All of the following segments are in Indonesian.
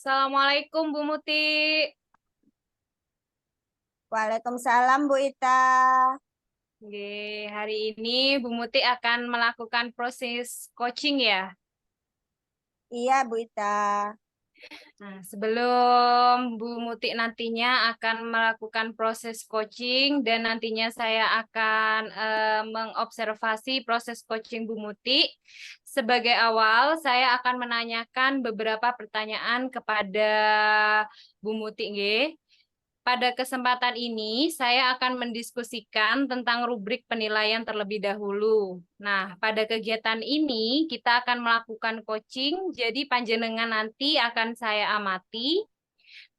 Assalamualaikum Bu Muti. Waalaikumsalam Bu Ita. Oke, hari ini Bu Muti akan melakukan proses coaching ya. Iya Bu Ita. Nah, sebelum Bu Muti nantinya akan melakukan proses coaching dan nantinya saya akan mengobservasi proses coaching Bu Muti. Sebagai awal, saya akan menanyakan beberapa pertanyaan kepada Bu Muti, nggih. Pada kesempatan ini, saya akan mendiskusikan tentang rubrik penilaian terlebih dahulu. Nah, pada kegiatan ini, kita akan melakukan coaching, jadi panjenengan nanti akan saya amati.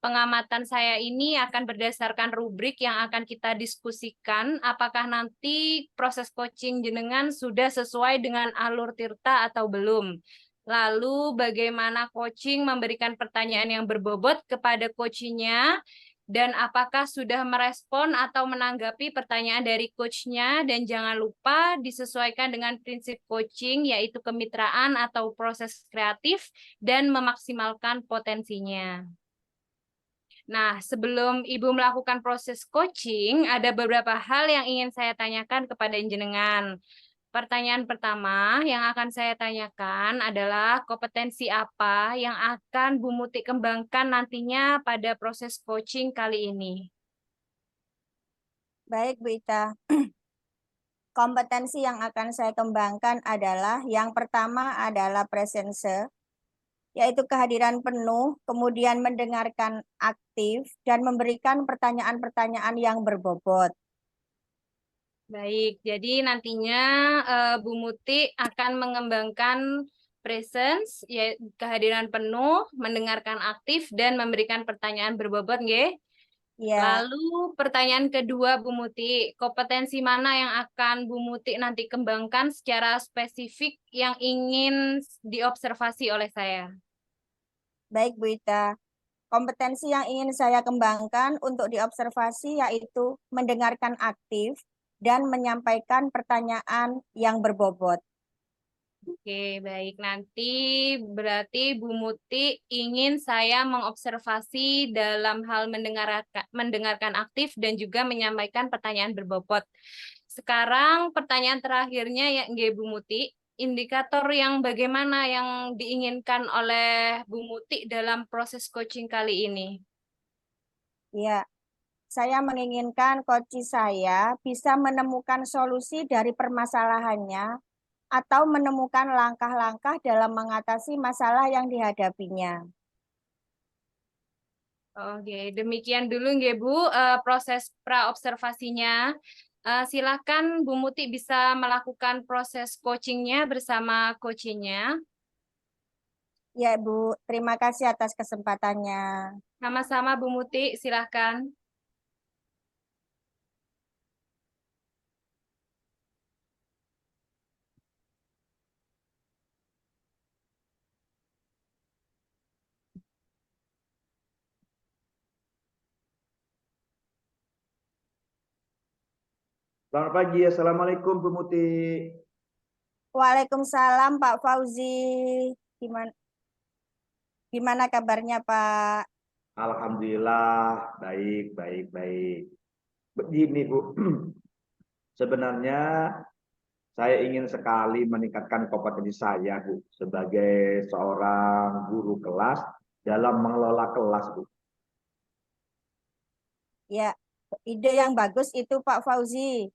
Pengamatan saya ini akan berdasarkan rubrik yang akan kita diskusikan, apakah nanti proses coaching jenengan sudah sesuai dengan alur tirta atau belum. Lalu bagaimana coaching memberikan pertanyaan yang berbobot kepada coachnya, dan apakah sudah merespon atau menanggapi pertanyaan dari coachnya, dan jangan lupa disesuaikan dengan prinsip coaching, yaitu kemitraan atau proses kreatif, dan memaksimalkan potensinya. Nah, sebelum Ibu melakukan proses coaching, ada beberapa hal yang ingin saya tanyakan kepada jenengan. Pertanyaan pertama yang akan saya tanyakan adalah kompetensi apa yang akan Bu Muti kembangkan nantinya pada proses coaching kali ini? Baik Bu Ita. Kompetensi yang akan saya kembangkan adalah yang pertama adalah presence, yaitu kehadiran penuh, kemudian mendengarkan aktif dan memberikan pertanyaan-pertanyaan yang berbobot. Baik, jadi nantinya Bu Muti akan mengembangkan presence, yaitu kehadiran penuh, mendengarkan aktif, dan memberikan pertanyaan berbobot, nggih. Ya, Lalu pertanyaan kedua Bu Muti, kompetensi mana yang akan Bu Muti nanti kembangkan secara spesifik yang ingin diobservasi oleh saya? baik Bu Ita. Kompetensi yang ingin saya kembangkan untuk diobservasi yaitu mendengarkan aktif dan menyampaikan pertanyaan yang berbobot. Oke, baik. Nanti berarti Bu Muti ingin saya mengobservasi dalam hal mendengarkan aktif dan juga menyampaikan pertanyaan berbobot. Sekarang pertanyaan terakhirnya ya, nggih, Bu Muti. Indikator yang bagaimana yang diinginkan oleh Bu Muti dalam proses coaching kali ini? Ya, saya menginginkan coach saya bisa menemukan solusi dari permasalahannya atau menemukan langkah-langkah dalam mengatasi masalah yang dihadapinya. Oke, demikian dulu nggih Bu, proses pra-observasinya. Silakan Bu Muti bisa melakukan proses coachingnya bersama coachingnya. Ya, Bu, terima kasih atas kesempatannya. Sama-sama Bu Muti, silakan. Selamat pagi, Assalamualaikum Bu Muti. Waalaikumsalam Pak Fauzi. Gimana, gimana kabarnya Pak? Alhamdulillah, baik, baik, baik. Begini Bu, sebenarnya saya ingin sekali meningkatkan kompetensi saya Bu, sebagai seorang guru kelas dalam mengelola kelas Bu. Ya, ide yang bagus itu Pak Fauzi.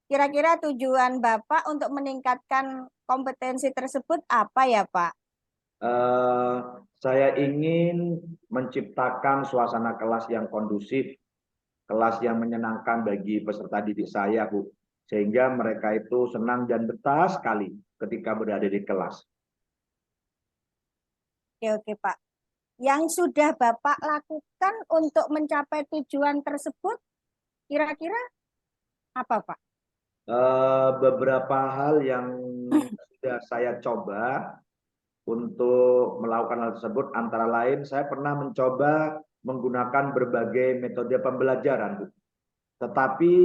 Kira-kira tujuan Bapak untuk meningkatkan kompetensi tersebut apa ya Pak? Eh, saya ingin menciptakan suasana kelas yang kondusif, kelas yang menyenangkan bagi peserta didik saya, Bu. Sehingga mereka itu senang dan betah sekali ketika berada di kelas. Oke, oke Pak. Yang sudah Bapak lakukan untuk mencapai tujuan tersebut, kira-kira apa Pak? Beberapa hal yang sudah saya coba untuk melakukan hal tersebut, antara lain saya pernah mencoba menggunakan berbagai metode pembelajaran, Bu. Tetapi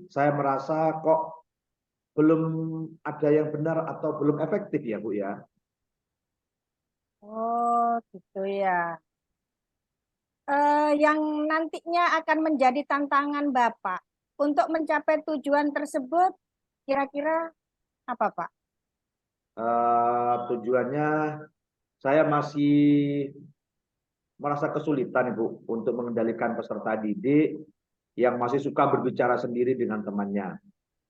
saya merasa kok belum ada yang benar atau belum efektif ya Bu ya. Oh, gitu ya. Yang nantinya akan menjadi tantangan Bapak untuk mencapai tujuan tersebut kira-kira apa, Pak? Tujuannya saya masih merasa kesulitan Ibu untuk mengendalikan peserta didik yang masih suka berbicara sendiri dengan temannya.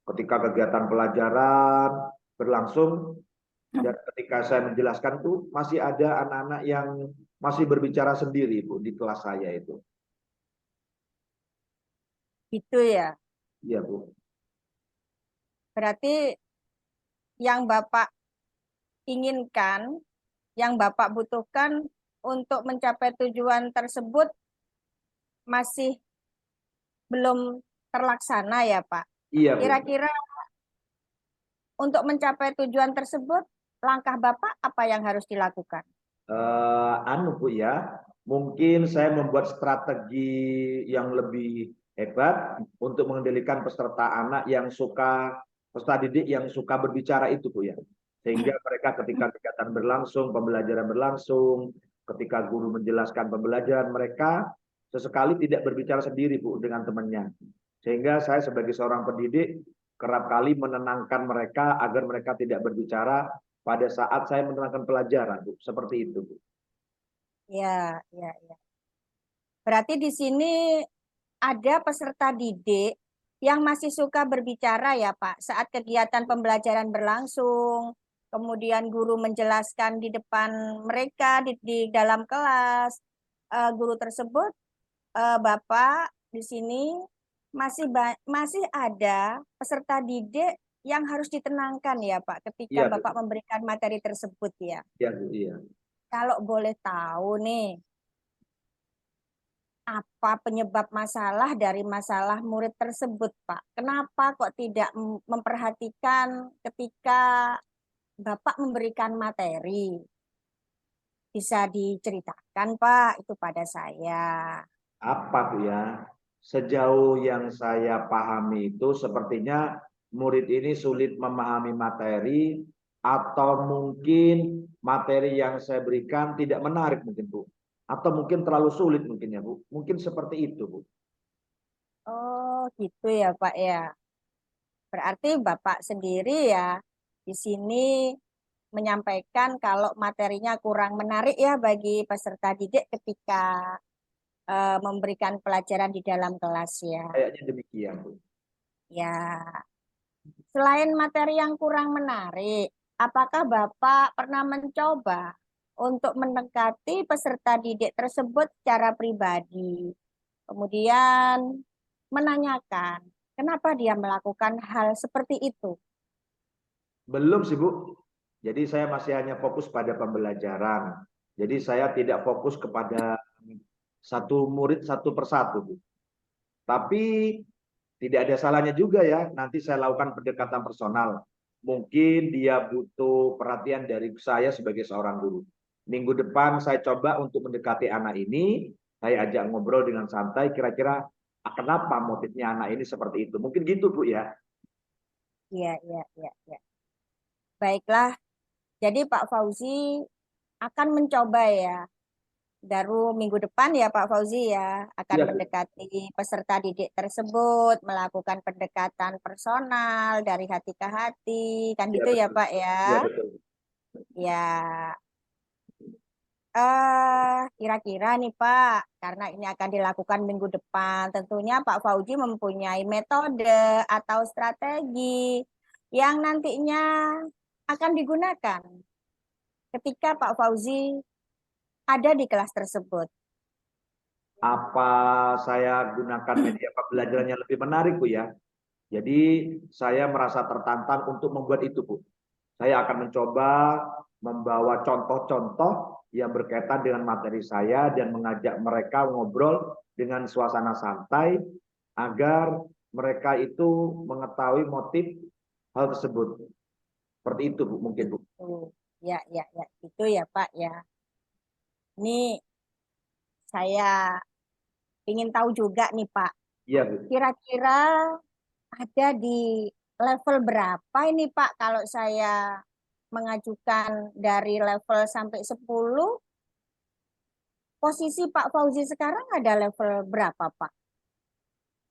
Ketika kegiatan pelajaran berlangsung dan ketika saya menjelaskan itu masih ada anak-anak yang masih berbicara sendiri Bu di kelas saya itu. Gitu ya. Iya Bu. Berarti yang Bapak inginkan, yang Bapak butuhkan untuk mencapai tujuan tersebut masih belum terlaksana ya, Pak. Iya Bu. Kira-kira untuk mencapai tujuan tersebut, langkah Bapak apa yang harus dilakukan? Bu ya, mungkin saya membuat strategi yang lebih hebat untuk mengendalikan peserta anak yang suka, peserta didik yang suka berbicara itu Bu ya. Sehingga mereka ketika kegiatan berlangsung, pembelajaran berlangsung, ketika guru menjelaskan pembelajaran mereka sesekali tidak berbicara sendiri Bu dengan temannya. Sehingga saya sebagai seorang pendidik kerap kali menenangkan mereka agar mereka tidak berbicara pada saat saya menerangkan pelajaran, Bu. Seperti itu, Bu. Ya, ya, ya. Berarti di sini ada peserta didik yang masih suka berbicara ya, Pak, saat kegiatan pembelajaran berlangsung, kemudian guru menjelaskan di depan mereka di dalam kelas, guru tersebut, Bapak di sini masih ada peserta didik yang harus ditenangkan ya, Pak, ketika Iya, Bu. Bapak memberikan materi tersebut ya. Iya, Bu. Iya. Kalau boleh tahu nih, apa penyebab masalah dari masalah murid tersebut, Pak? Kenapa kok tidak memperhatikan ketika Bapak memberikan materi? Bisa diceritakan, Pak, itu pada saya. Apa, Bu ya? Sejauh yang saya pahami itu sepertinya murid ini sulit memahami materi atau mungkin materi yang saya berikan tidak menarik mungkin, Bu. Atau mungkin terlalu sulit mungkin ya, Bu. Mungkin seperti itu, Bu. Oh, gitu ya, Pak ya. Berarti Bapak sendiri ya di sini menyampaikan kalau materinya kurang menarik ya bagi peserta didik ketika memberikan pelajaran di dalam kelas ya. Kayaknya demikian, Bu. Ya, selain materi yang kurang menarik, apakah Bapak pernah mencoba untuk mendekati peserta didik tersebut secara pribadi? Kemudian menanyakan kenapa dia melakukan hal seperti itu? Belum sih, Bu. Jadi saya masih hanya fokus pada pembelajaran. Jadi saya tidak fokus kepada satu murid satu persatu, Bu. Tapi tidak ada salahnya juga ya, nanti saya lakukan pendekatan personal. Mungkin dia butuh perhatian dari saya sebagai seorang guru. Minggu depan saya coba untuk mendekati anak ini, saya ajak ngobrol dengan santai, kira-kira kenapa motifnya anak ini seperti itu. Mungkin gitu, Bu ya. Iya, iya, iya, iya. Baiklah, jadi Pak Fauzi akan mencoba ya, baru minggu depan ya Pak Fauzi ya, akan Iya, Bu. mendekati peserta didik tersebut, melakukan pendekatan personal dari hati ke hati, kan Iya, gitu ya betul. Pak ya. Iya, betul. Ya, kira-kira nih Pak, karena ini akan dilakukan minggu depan, tentunya Pak Fauzi mempunyai metode atau strategi yang nantinya akan digunakan ketika Pak Fauzi ada di kelas tersebut. Apa saya gunakan media pembelajaran yang lebih menarik, Bu ya? Jadi saya merasa tertantang untuk membuat itu, Bu. Saya akan mencoba membawa contoh-contoh yang berkaitan dengan materi saya dan mengajak mereka ngobrol dengan suasana santai agar mereka itu mengetahui motif hal tersebut. Seperti itu, Bu, mungkin, Bu. Ya, ya, ya, itu ya Pak ya. Ini saya ingin tahu juga nih Pak, Iya, Bu. kira-kira ada di level berapa ini Pak kalau saya mengajukan dari level sampai 10 posisi Pak Fauzi sekarang ada level berapa, Pak?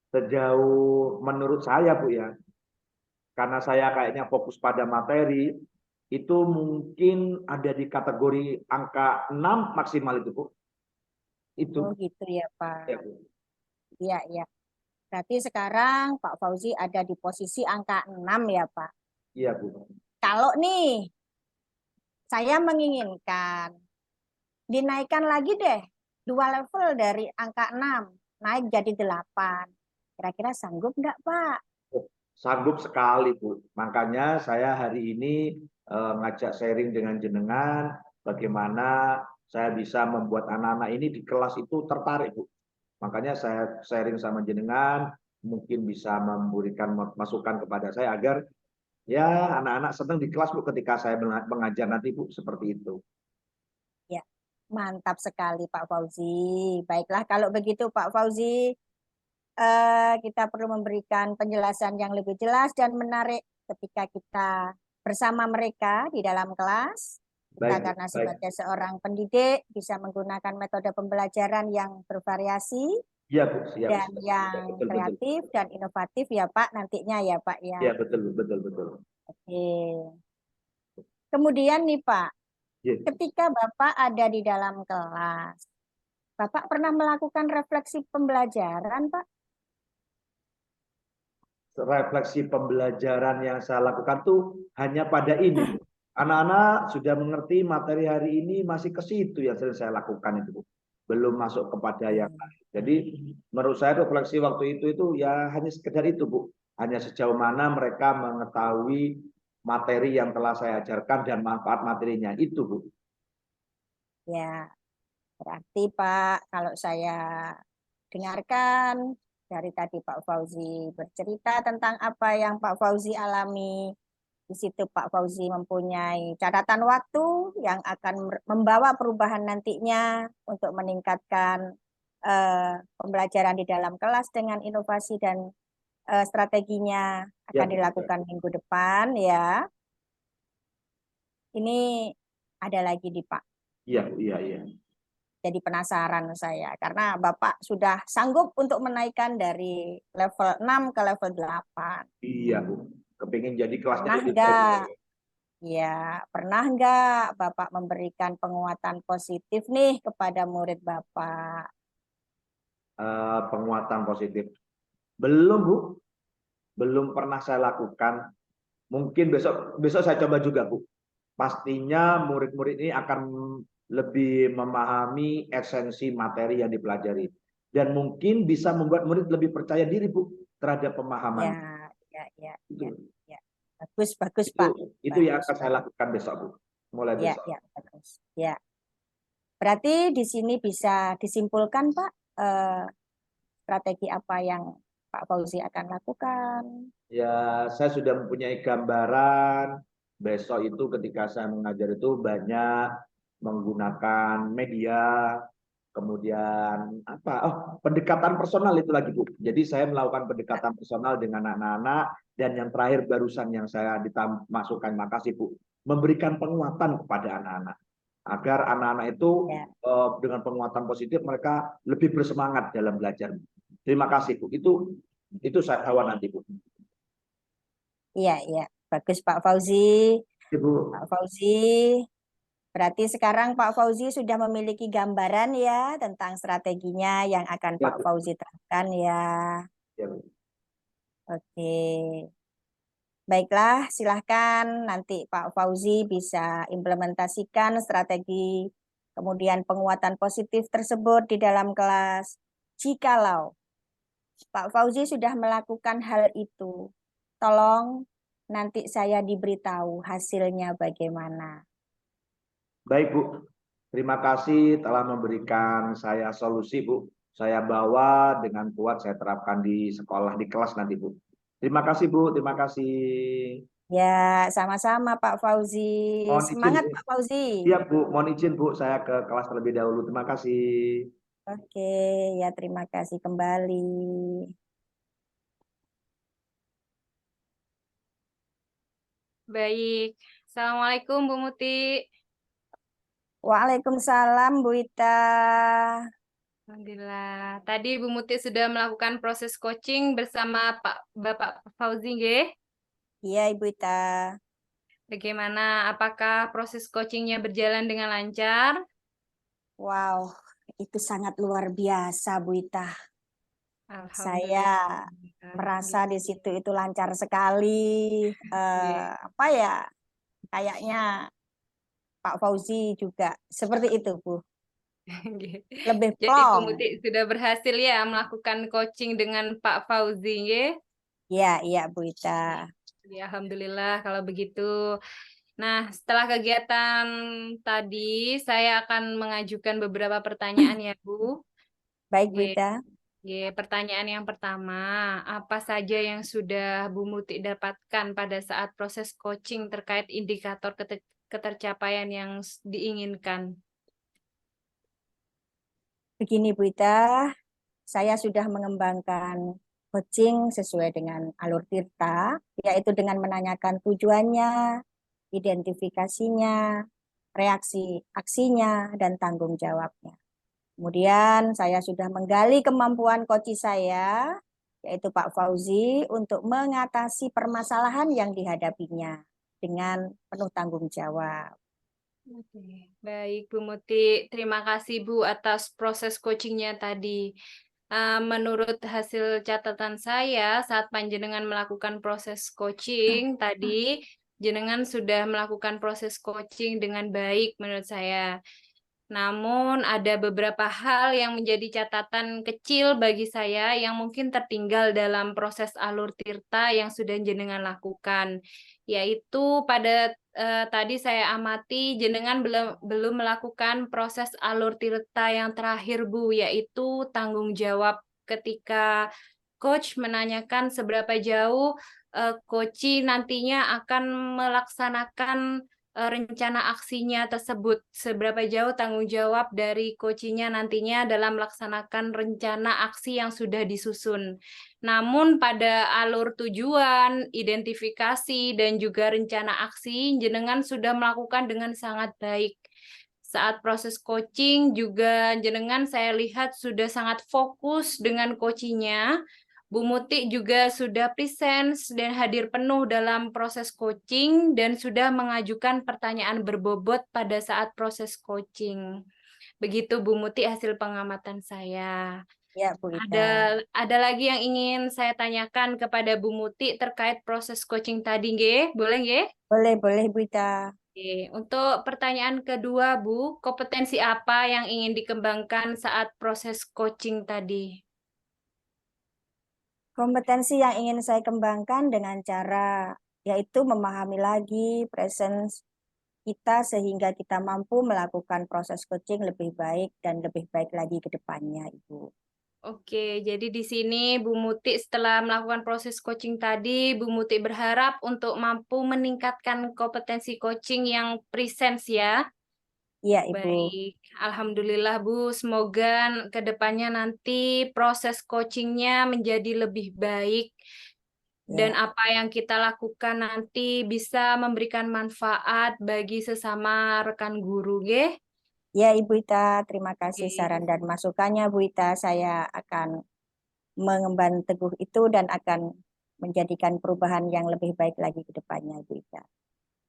Sejauh menurut saya Bu ya, karena saya kayaknya fokus pada materi, itu mungkin ada di kategori angka 6 maksimal itu Bu. Oh Itu gitu ya, ya Pak. Bu. Iya, iya. Berarti sekarang Pak Fauzi ada di posisi angka 6 ya, Pak. Iya Bu. Kalau nih, saya menginginkan dinaikkan lagi deh 2 level dari angka 6 naik jadi 8. Kira-kira sanggup nggak, Pak? Oh, sanggup sekali Bu. Makanya saya hari ini ngajak sharing dengan jenengan bagaimana saya bisa membuat anak-anak ini di kelas itu tertarik Bu. Makanya saya sharing sama jenengan, mungkin bisa memberikan masukan kepada saya agar ya anak-anak senang di kelas Bu ketika saya mengajar nanti Bu, seperti itu. Ya, mantap sekali Pak Fauzi. Baiklah kalau begitu Pak Fauzi, kita perlu memberikan penjelasan yang lebih jelas dan menarik ketika kita bersama mereka di dalam kelas. Kita Baik Bu, karena baik. sebagai seorang pendidik bisa menggunakan metode pembelajaran yang bervariasi Iya Bu, siap, dan siap. Ya, yang betul, betul. kreatif dan inovatif ya Pak nantinya ya Pak ya. Iya betul, betul, betul. Oke. Kemudian nih Pak, Ya. ketika Bapak ada di dalam kelas, Bapak pernah melakukan refleksi pembelajaran Pak? Refleksi pembelajaran yang saya lakukan tuh hanya pada ini Bu. Anak-anak sudah mengerti materi hari ini masih ke situ yang sering saya lakukan itu Bu. Belum masuk kepada yang lain. Jadi menurut saya refleksi waktu itu ya hanya sekedar itu Bu. Hanya sejauh mana mereka mengetahui materi yang telah saya ajarkan dan manfaat materinya itu Bu. Ya, berarti Pak, kalau saya dengarkan dari tadi Pak Fauzi bercerita tentang apa yang Pak Fauzi alami. Di situ Pak Fauzi mempunyai catatan waktu yang akan membawa perubahan nantinya untuk meningkatkan pembelajaran di dalam kelas dengan inovasi dan strateginya Ya akan Bu. dilakukan minggu depan ya. Ini ada lagi di Pak. Iya, iya, iya. Jadi penasaran saya karena Bapak sudah sanggup untuk menaikkan dari level 6 ke level 8. Iya Bu. Kepingin jadi kelasnya Pernah lebih baik. enggak? Ya, pernah enggak Bapak memberikan penguatan positif nih kepada murid Bapak? Penguatan positif. Belum Bu. Belum pernah saya lakukan. Mungkin besok besok saya coba juga Bu. Pastinya murid-murid ini akan lebih memahami esensi materi yang dipelajari. Dan mungkin bisa membuat murid lebih percaya diri Bu terhadap pemahaman. Ya, ya, ya, Itu, ya, ya. Bagus, bagus itu, Pak. itu yang Bagus, akan saya bagus. lakukan besok Bu. Mulai Ya, besok. ya, bagus. Ya. Berarti di sini bisa disimpulkan Pak, strategi apa yang Pak Fauzi akan lakukan. Ya, saya sudah mempunyai gambaran. Besok itu ketika saya mengajar itu banyak menggunakan media, kemudian apa? Oh, pendekatan personal itu lagi Bu. Jadi saya melakukan pendekatan personal dengan anak-anak dan yang terakhir barusan yang saya masukkan, makasih Bu, memberikan penguatan kepada anak-anak agar anak-anak itu Ya, dengan penguatan positif mereka lebih bersemangat dalam belajar. Terima kasih Bu. Itu saya bawa nanti Bu. iya, iya. Bagus Pak Fauzi. Ibu, Pak Fauzi, berarti sekarang Pak Fauzi sudah memiliki gambaran ya tentang strateginya yang akan ya Pak Bu, Fauzi terapkan ya. ya Bu. Oke. Baiklah, silahkan nanti Pak Fauzi bisa implementasikan strategi kemudian penguatan positif tersebut di dalam kelas. Jikalau Pak Fauzi sudah melakukan hal itu, tolong nanti saya diberitahu hasilnya bagaimana. Baik Bu, terima kasih telah memberikan saya solusi Bu. Saya bawa dengan kuat, saya terapkan di sekolah, di kelas nanti Bu. Terima kasih Bu, terima kasih. Ya, sama-sama Pak Fauzi. Mohon izin Semangat Bu. Pak Fauzi. Siap Bu, mohon izin Bu, saya ke kelas terlebih dahulu. Terima kasih. Oke, ya terima kasih kembali. Baik. Assalamualaikum Bu Muti. Waalaikumsalam Bu Ita. Alhamdulillah. Tadi Bu Muti sudah melakukan proses coaching bersama Bapak Fauzi, nggih? Iya Ibu Ita. Bagaimana? Apakah proses coachingnya berjalan dengan lancar? Wow, itu sangat luar biasa Bu Ita. Saya Alhamdulillah. merasa di situ itu lancar sekali. Nggih. Apa ya? Kayaknya Pak Fauzi juga seperti itu Bu. Nggih. Lebih Jadi Bu plong. Muti sudah berhasil ya melakukan coaching dengan Pak Fauzi, nggih? Iya, iya Bu Ita. Ya, Alhamdulillah kalau begitu. Nah, setelah kegiatan tadi, saya akan mengajukan beberapa pertanyaan ya, Bu. Baik Bu Oke, Ita. oke. Pertanyaan yang pertama, apa saja yang sudah Bu Muti dapatkan pada saat proses coaching terkait indikator ketercapaian yang diinginkan? Begini Bu Ita, saya sudah mengembangkan coaching sesuai dengan alur Tirta, yaitu dengan menanyakan tujuannya, identifikasinya, reaksi aksinya, dan tanggung jawabnya. Kemudian saya sudah menggali kemampuan coach saya, yaitu Pak Fauzi, untuk mengatasi permasalahan yang dihadapinya dengan penuh tanggung jawab. Oke, baik Bu Muti. Terima kasih Bu atas proses coachingnya tadi. Menurut hasil catatan saya, saat panjenengan melakukan proses coaching tadi, jenengan sudah melakukan proses coaching dengan baik menurut saya. Namun ada beberapa hal yang menjadi catatan kecil bagi saya yang mungkin tertinggal dalam proses alur tirta yang sudah jenengan lakukan. Yaitu pada tadi saya amati jenengan belum melakukan proses alur tirta yang terakhir Bu, yaitu tanggung jawab ketika coach menanyakan seberapa jauh coach nantinya akan melaksanakan rencana aksinya tersebut, seberapa jauh tanggung jawab dari coachingnya nantinya dalam melaksanakan rencana aksi yang sudah disusun. Namun pada alur tujuan, identifikasi, dan juga rencana aksi, jenengan sudah melakukan dengan sangat baik. Saat proses coaching juga jenengan saya lihat sudah sangat fokus dengan coachingnya. Bu Muti juga sudah presence dan hadir penuh dalam proses coaching dan sudah mengajukan pertanyaan berbobot pada saat proses coaching. Begitu Bu Muti hasil pengamatan saya. Ya, Bu Ita. Ada lagi yang ingin saya tanyakan kepada Bu Muti terkait proses coaching tadi, nggih? Boleh, nggih? Boleh Bu Ita. Oke, untuk pertanyaan kedua, Bu, kompetensi apa yang ingin dikembangkan saat proses coaching tadi? Kompetensi yang ingin saya kembangkan dengan cara yaitu memahami lagi presence kita sehingga kita mampu melakukan proses coaching lebih baik dan lebih baik lagi ke depannya, Ibu. Oke, jadi di sini Bu Muti setelah melakukan proses coaching tadi, Bu Muti berharap untuk mampu meningkatkan kompetensi coaching yang presence ya. Iya, Ibu. Baik, Alhamdulillah Bu, semoga ke depannya nanti proses coachingnya menjadi lebih baik dan Ya. apa yang kita lakukan nanti bisa memberikan manfaat bagi sesama rekan guru, nggih? Ya, Ibu Ita, terima kasih Oke. saran dan masukannya, Bu Ita. Saya akan mengemban teguh itu dan akan menjadikan perubahan yang lebih baik lagi ke depannya, Bu Ita.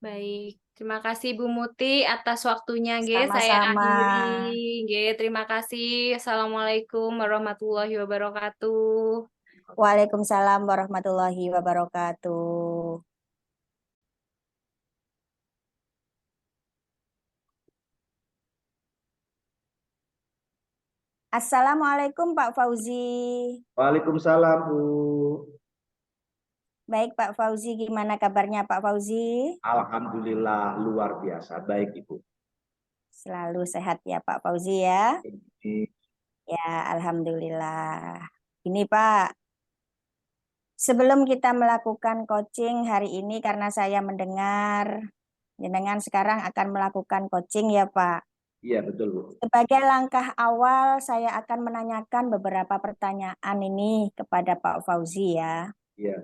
Baik, terima kasih Bu Muti atas waktunya, nggih. Saya Sama-sama. akhiri, nggih. Terima kasih. Assalamualaikum warahmatullahi wabarakatuh. Waalaikumsalam warahmatullahi wabarakatuh. Assalamualaikum Pak Fauzi. Waalaikumsalam, Bu. Baik Pak Fauzi, gimana kabarnya Pak Fauzi? Alhamdulillah luar biasa. Baik, Ibu. Selalu sehat ya Pak Fauzi ya. Ini Ya, Alhamdulillah. Ini Pak, sebelum kita melakukan coaching hari ini karena saya mendengar jenengan sekarang akan melakukan coaching ya Pak. iya betul, Bu. Sebagai langkah awal saya akan menanyakan beberapa pertanyaan ini kepada Pak Fauzi ya. Iya.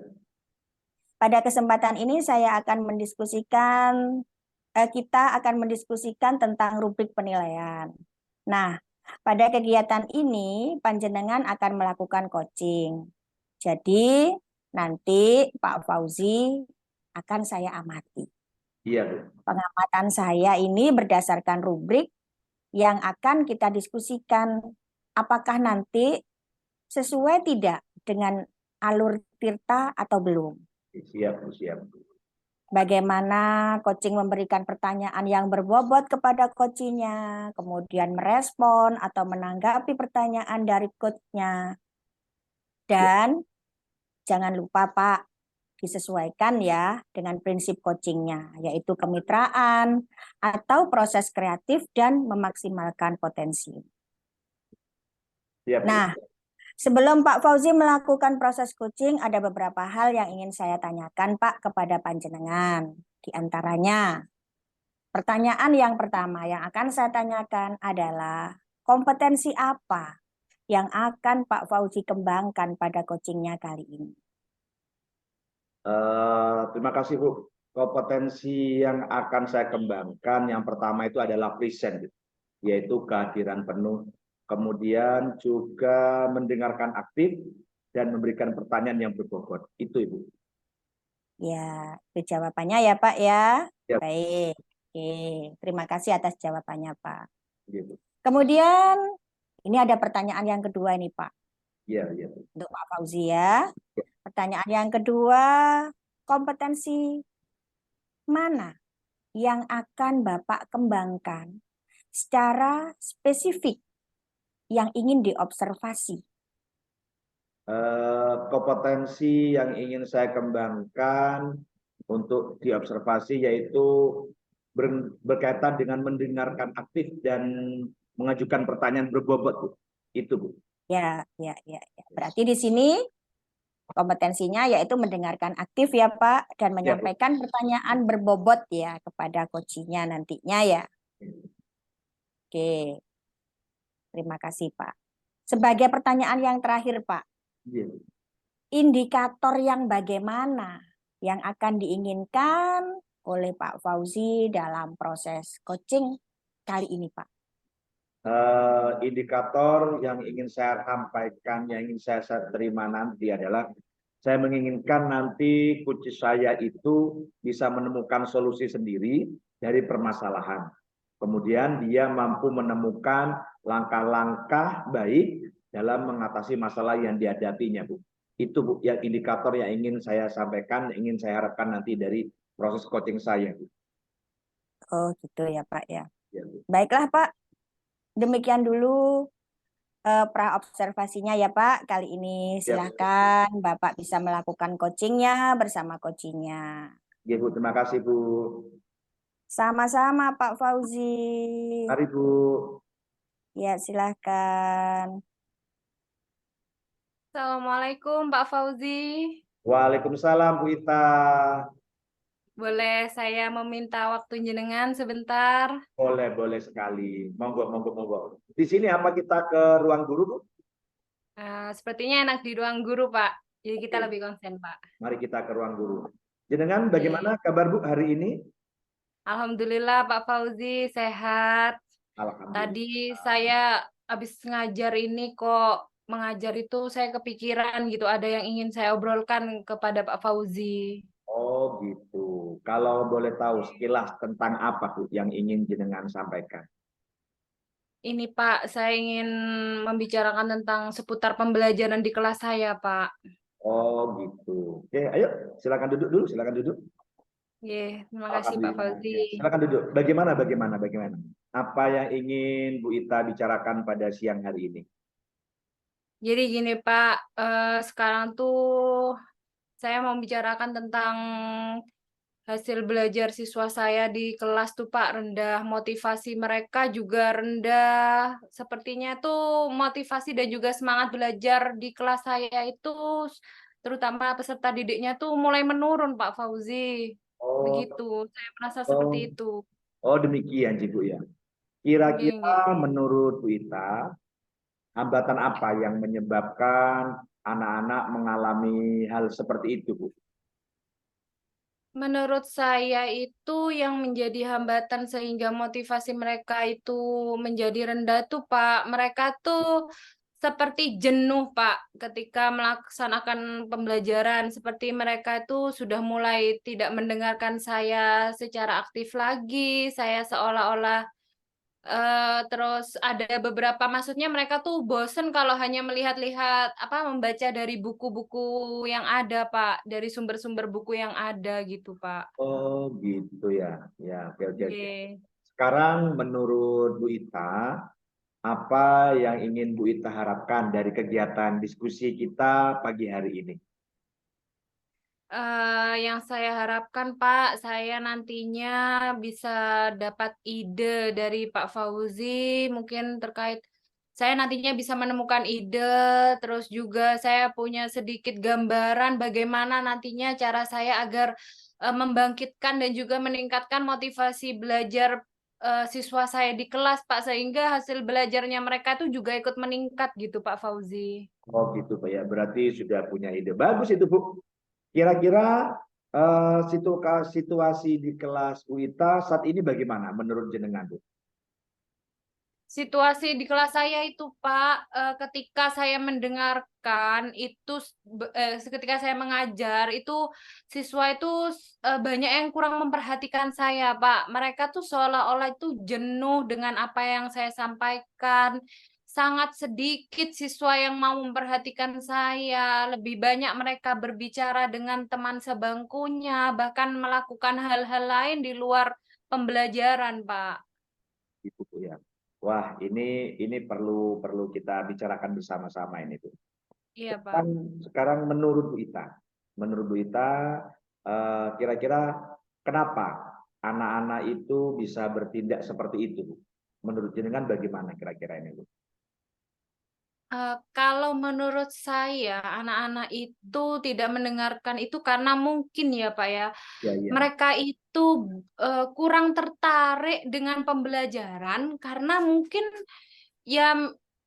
Pada kesempatan ini saya akan mendiskusikan kita akan mendiskusikan tentang rubrik penilaian. Nah, pada kegiatan ini panjenengan akan melakukan coaching. Jadi nanti Pak Fauzi akan saya amati. Iya, Bu. Pengamatan saya ini berdasarkan rubrik yang akan kita diskusikan. Apakah nanti sesuai tidak dengan alur Tirta atau belum? Siap, Bu, siap. Bagaimana coaching memberikan pertanyaan yang berbobot kepada coachingnya, kemudian merespon atau menanggapi pertanyaan dari coachnya. Dan jangan lupa Pak, disesuaikan ya dengan prinsip coachingnya, yaitu kemitraan atau proses kreatif dan memaksimalkan potensi. Siap, Bu. Nah, sebelum Pak Fauzi melakukan proses coaching, ada beberapa hal yang ingin saya tanyakan Pak kepada panjenengan. Di antaranya, pertanyaan yang pertama yang akan saya tanyakan adalah kompetensi apa yang akan Pak Fauzi kembangkan pada coachingnya kali ini? Terima kasih, Bu. Kompetensi yang akan saya kembangkan yang pertama itu adalah present, yaitu kehadiran penuh, kemudian juga mendengarkan aktif dan memberikan pertanyaan yang berbobot. Itu, Ibu. Ya, itu jawabannya ya Pak ya. Ya, Baik. Oke, terima kasih atas jawabannya Pak. gitu. Kemudian ini ada pertanyaan yang kedua ini Pak. Iya, iya. Untuk Pak Fauzi ya. Pertanyaan yang kedua, kompetensi mana yang akan Bapak kembangkan secara spesifik yang ingin diobservasi? Kompetensi yang ingin saya kembangkan untuk diobservasi yaitu berkaitan dengan mendengarkan aktif dan mengajukan pertanyaan berbobot, Bu. Itu, Bu. Ya. Berarti di sini kompetensinya yaitu mendengarkan aktif ya Pak dan Ya, Bu. menyampaikan pertanyaan berbobot ya kepada coachingnya nantinya ya. Oke, terima kasih Pak. Sebagai pertanyaan yang terakhir Pak, Iya. indikator yang bagaimana yang akan diinginkan oleh Pak Fauzi dalam proses coaching kali ini Pak? Indikator yang ingin saya sampaikan, yang ingin saya terima nanti adalah saya menginginkan nanti coach saya itu bisa menemukan solusi sendiri dari permasalahan. Kemudian dia mampu menemukan langkah-langkah baik dalam mengatasi masalah yang dihadapinya, Bu. Itu, Bu, yang indikator yang ingin saya sampaikan, ingin saya harapkan nanti dari proses coaching saya, Bu. Oh gitu ya Pak ya. Ya, Bu. Baiklah Pak, demikian dulu pra observasinya ya Pak. Kali ini Ya, silahkan Bapak bisa melakukan coachingnya bersama coachingnya. ya, Bu. Terima kasih, Bu. Sama-sama Pak Fauzi. Mari, Bu. Ya silahkan. Assalamualaikum Pak Fauzi. Waalaikumsalam, Bu Ita. Boleh saya meminta waktu jenengan sebentar? Boleh sekali. Monggo, monggo, monggo. Di sini apa kita ke ruang guru, Bu? Sepertinya enak di ruang guru, Pak. Jadi kita Oke, lebih konsen, Pak. mari kita ke ruang guru. Jenengan bagaimana Oke. kabar, Bu, hari ini? Alhamdulillah Pak Fauzi sehat. Tadi Alhamdulillah. saya habis ngajar ini kok mengajar itu saya kepikiran gitu ada yang ingin saya obrolkan kepada Pak Fauzi. Oh, gitu. Kalau boleh tahu sekilas tentang apa, Bu, yang ingin jenengan sampaikan? Ini Pak, saya ingin membicarakan tentang seputar pembelajaran di kelas saya, Pak. Oh, gitu. Oke, ayo silakan duduk dulu, silakan duduk. Oke, terima kasih Pak Alhamdulillah. Fauzi. Ya, silakan duduk. Bagaimana? Apa yang ingin Bu Ita bicarakan pada siang hari ini? Jadi gini Pak, sekarang tuh saya mau bicarakan tentang hasil belajar siswa saya di kelas tuh Pak rendah, motivasi mereka juga rendah. Sepertinya tuh motivasi dan juga semangat belajar di kelas saya itu terutama peserta didiknya tuh mulai menurun Pak Fauzi. Oh, Begitu, saya merasa seperti oh, itu. oh demikian, Ci, Bu, ya. Nggih, nggih. Kira-kira menurut Bu Ita, hambatan apa yang menyebabkan anak-anak mengalami hal seperti itu, Bu? Menurut saya itu yang menjadi hambatan sehingga motivasi mereka itu menjadi rendah tuh Pak. Mereka tuh seperti jenuh Pak ketika melaksanakan pembelajaran. Seperti mereka itu sudah mulai tidak mendengarkan saya secara aktif lagi. Saya seolah-olah terus ada beberapa, maksudnya mereka tuh bosen kalau hanya melihat-lihat membaca dari buku-buku yang ada Pak, dari sumber-sumber buku yang ada gitu Pak. Oh gitu ya. Ya, oke oke oke. Oke. Sekarang menurut Bu Ita, apa yang ingin Bu Ita harapkan dari kegiatan diskusi kita pagi hari ini? Yang saya harapkan Pak, saya nantinya bisa dapat ide dari Pak Fauzi, mungkin terkait saya nantinya bisa menemukan ide, terus juga saya punya sedikit gambaran bagaimana nantinya cara saya agar membangkitkan dan juga meningkatkan motivasi belajar siswa saya di kelas Pak, sehingga hasil belajarnya mereka tuh juga ikut meningkat gitu Pak Fauzi. Oh gitu Pak ya, berarti sudah punya ide. Bagus itu Bu. Kira-kira situasi di kelas UITA saat ini bagaimana menurut jenengan Bu? Situasi di kelas saya itu, Pak, ketika saya mendengarkan itu, ketika saya mengajar itu siswa itu banyak yang kurang memperhatikan saya, Pak. Mereka tuh seolah-olah itu jenuh dengan apa yang saya sampaikan. Sangat sedikit siswa yang mau memperhatikan saya. Lebih banyak mereka berbicara dengan teman sebangkunya, bahkan melakukan hal-hal lain di luar pembelajaran, Pak. Gitu Bu ya. Wah, ini perlu kita bicarakan bersama-sama ini Bu. Iya, Pak. Sekarang menurut Bu Ita, kira-kira kenapa anak-anak itu bisa bertindak seperti itu Bu? Menurut jenengan bagaimana kira-kira ini Bu? Kalau menurut saya, anak-anak itu tidak mendengarkan itu karena mungkin ya, Pak ya, Ya, ya. mereka itu kurang tertarik dengan pembelajaran karena mungkin ya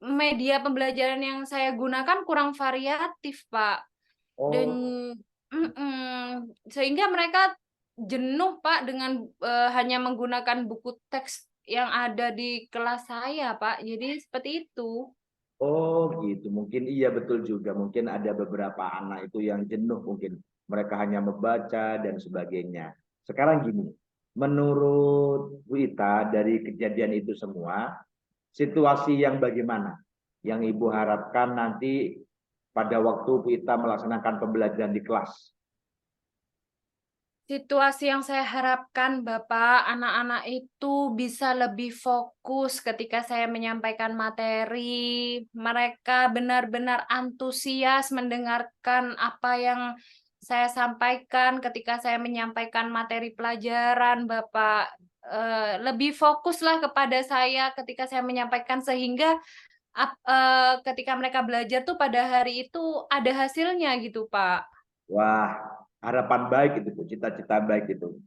media pembelajaran yang saya gunakan kurang variatif, Pak. Dan Oh, sehingga mereka jenuh, Pak, dengan hanya menggunakan buku teks yang ada di kelas saya, Pak. Jadi seperti itu. oh gitu. Mungkin iya betul juga. Mungkin ada beberapa anak itu yang jenuh mungkin. Mereka hanya membaca dan sebagainya. Sekarang gini, menurut Bu Ita dari kejadian itu semua, situasi yang bagaimana yang Ibu harapkan nanti pada waktu Bu Ita melaksanakan pembelajaran di kelas? Situasi yang saya harapkan, Bapak, anak-anak itu bisa lebih fokus ketika saya menyampaikan materi. Mereka benar-benar antusias mendengarkan apa yang saya sampaikan ketika saya menyampaikan materi pelajaran, Bapak. Lebih fokuslah kepada saya ketika saya menyampaikan sehingga ketika mereka belajar tuh pada hari itu ada hasilnya gitu, Pak. Wah, harapan baik itu Bu, cita-cita baik itu.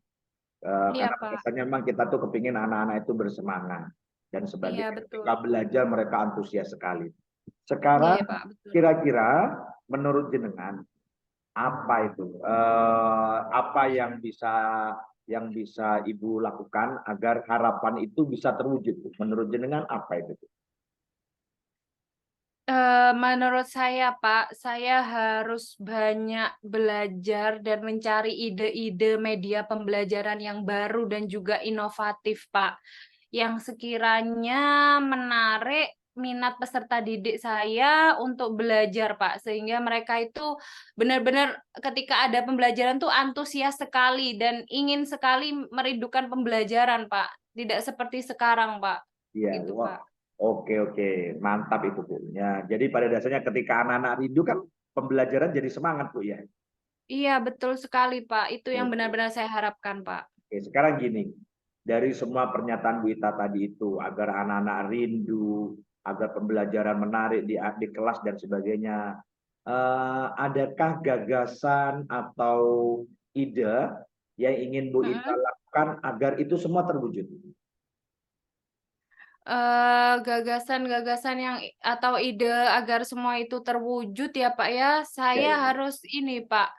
Iya, Karena Pak. biasanya memang kita tuh kepingin anak-anak itu bersemangat dan Iya, sebagainya. betul. Ketika belajar mereka antusias sekali. Iya, Sekarang Pak, betul. kira-kira menurut jenengan apa itu? Apa yang bisa Ibu lakukan agar harapan itu bisa terwujud? Menurut jenengan apa itu? Menurut saya, Pak, saya harus banyak belajar dan mencari ide-ide media pembelajaran yang baru dan juga inovatif, Pak, yang sekiranya menarik minat peserta didik saya untuk belajar, Pak, sehingga mereka itu benar-benar ketika ada pembelajaran tuh antusias sekali dan ingin sekali merindukan pembelajaran, Pak. Tidak seperti sekarang, Pak. Iya, Gitu, wah, Pak. oke oke, mantap itu Bu. Ya, jadi pada dasarnya ketika anak-anak rindu kan pembelajaran jadi semangat Bu ya. Iya, betul sekali, Pak. Itu yang Oke. benar-benar saya harapkan, Pak. Oke, sekarang gini, dari semua pernyataan Bu Ita tadi itu, agar anak-anak rindu, agar pembelajaran menarik di kelas dan sebagainya, adakah gagasan atau ide yang ingin Bu Ita Mm-mm. lakukan agar itu semua terwujud? Gagasan-gagasan yang atau ide agar semua itu terwujud ya, Pak ya. Ya, Saya ya. harus ini, Pak.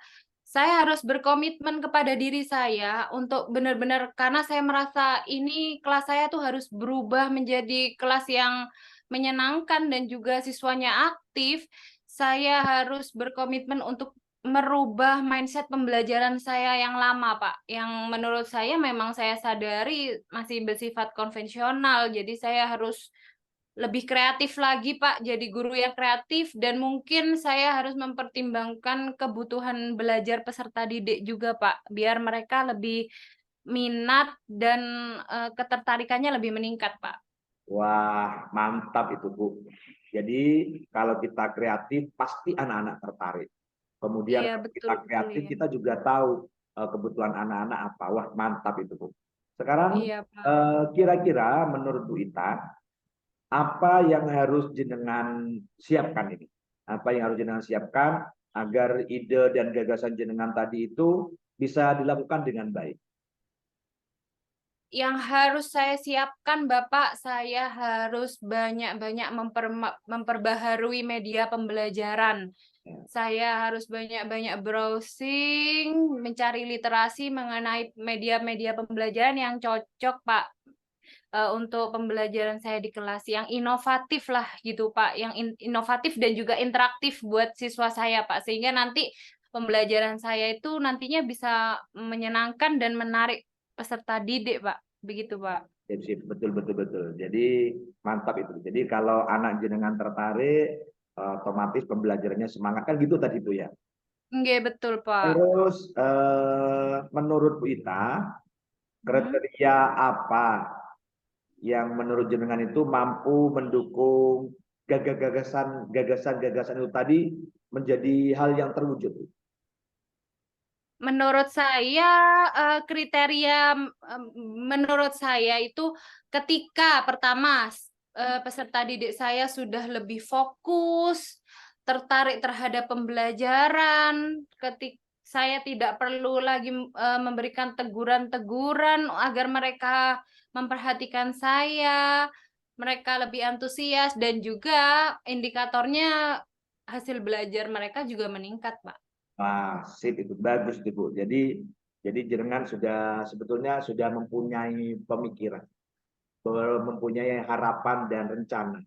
saya harus berkomitmen kepada diri saya untuk benar-benar, karena saya merasa ini kelas saya tuh harus berubah menjadi kelas yang menyenangkan dan juga siswanya aktif. Saya harus berkomitmen untuk merubah mindset pembelajaran saya yang lama, Pak. Yang menurut saya memang saya sadari masih bersifat konvensional. Jadi saya harus lebih kreatif lagi, Pak, jadi guru yang kreatif, dan mungkin saya harus mempertimbangkan kebutuhan belajar peserta didik juga, Pak, biar mereka lebih minat dan ketertarikannya lebih meningkat, Pak. Wah, mantap itu, Bu. Jadi kalau kita kreatif, pasti anak-anak tertarik. Kemudian Iya, kalau betul, kita betul kreatif, ya. kita juga tahu kebutuhan anak-anak apa. Wah, mantap itu, Bu. Sekarang Iya, Pak. kira-kira menurut Bu Ita, apa yang harus jenengan siapkan ini? Apa yang harus jenengan siapkan agar ide dan gagasan jenengan tadi itu bisa dilakukan dengan baik? Yang harus saya siapkan, Bapak, saya harus banyak-banyak memperbaharui media pembelajaran. Ya. Saya harus banyak-banyak browsing, mencari literasi mengenai media-media pembelajaran yang cocok, Pak, untuk pembelajaran saya di kelas, yang inovatif lah gitu, Pak, yang inovatif dan juga interaktif buat siswa saya, Pak, sehingga nanti pembelajaran saya itu nantinya bisa menyenangkan dan menarik peserta didik, Pak. Begitu, Pak. Betul, betul, betul. Jadi mantap itu. Jadi kalau anak jenengan tertarik, otomatis pembelajarannya semangat kan gitu tadi itu ya. Nggih, betul, Pak. Terus menurut Bu Ita, Hmm. kriteria apa yang menurut jenengan itu mampu mendukung gagasan-gagasan itu tadi menjadi hal yang terwujud? Menurut saya, kriteria menurut saya itu ketika pertama peserta didik saya sudah lebih fokus, tertarik terhadap pembelajaran, saya tidak perlu lagi memberikan teguran-teguran agar mereka memperhatikan saya, mereka lebih antusias, dan juga indikatornya hasil belajar mereka juga meningkat, Pak. Wah, sip itu bagus itu Bu. Jadi jenengan sudah sebetulnya sudah mempunyai pemikiran, mempunyai harapan dan rencana.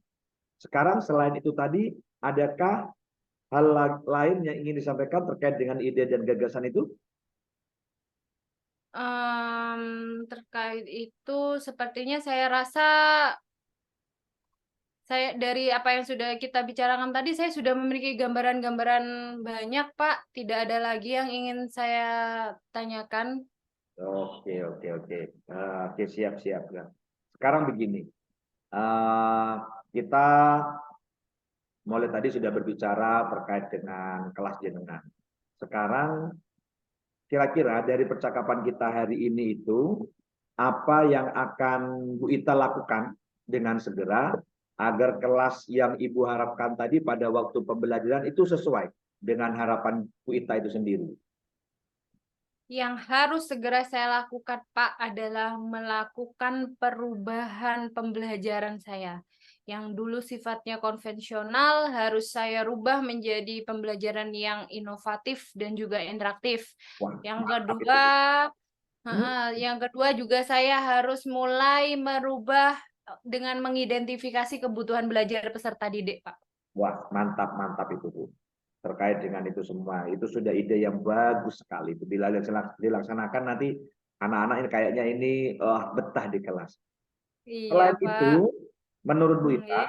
Sekarang selain itu tadi, adakah hal lain yang ingin disampaikan terkait dengan ide dan gagasan itu? Terkait itu sepertinya saya rasa saya dari apa yang sudah kita bicarakan tadi, saya sudah memiliki gambaran-gambaran banyak, Pak. Tidak ada lagi yang ingin saya tanyakan. Oke, oke, oke. Oke, siap, siap. Ya. Sekarang begini, eh, kita mulai tadi sudah berbicara terkait dengan kelas jenengan. Sekarang kira-kira dari percakapan kita hari ini itu, apa yang akan Bu Ita lakukan dengan segera agar kelas yang Ibu harapkan tadi pada waktu pembelajaran itu sesuai dengan harapan Bu Ita itu sendiri? Yang harus segera saya lakukan, Pak, adalah melakukan perubahan pembelajaran saya. Yang dulu sifatnya konvensional harus saya rubah menjadi pembelajaran yang inovatif dan juga interaktif. Wah, Yang mantap itu. kedua, Hmm? Yang kedua juga saya harus mulai merubah dengan mengidentifikasi kebutuhan belajar peserta didik, Pak. Wah, mantap, mantap itu, Bu. Terkait dengan itu semua. Itu sudah ide yang bagus sekali. Itu bila dilaksanakan nanti anak-anak ini kayaknya ini betah di kelas. Iya, Selain Pak. itu, menurut Bu Nggih. Ita,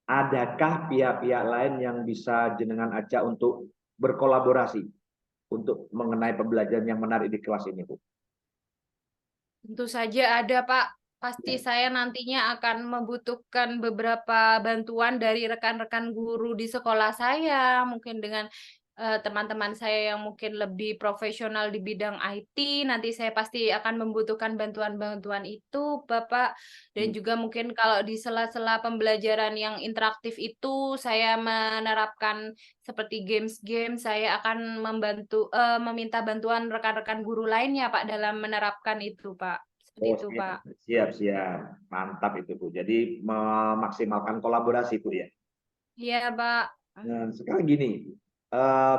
adakah pihak-pihak lain yang bisa jenengan ajak untuk berkolaborasi untuk mengenai pembelajaran yang menarik di kelas ini, Bu? Tentu saja ada, Pak. Pasti Ya. saya nantinya akan membutuhkan beberapa bantuan dari rekan-rekan guru di sekolah saya, mungkin dengan teman-teman saya yang mungkin lebih profesional di bidang IT. Nanti saya pasti akan membutuhkan bantuan-bantuan itu, Bapak. Dan juga mungkin kalau di sela-sela pembelajaran yang interaktif itu, saya menerapkan seperti games-games, saya akan meminta bantuan rekan-rekan guru lainnya, Pak, dalam menerapkan itu, Pak. Seperti Oh, itu, siap, Pak. siap, siap. Mantap itu, Bu. Jadi memaksimalkan kolaborasi, Bu ya. Iya, Pak. Nah, sekarang gini,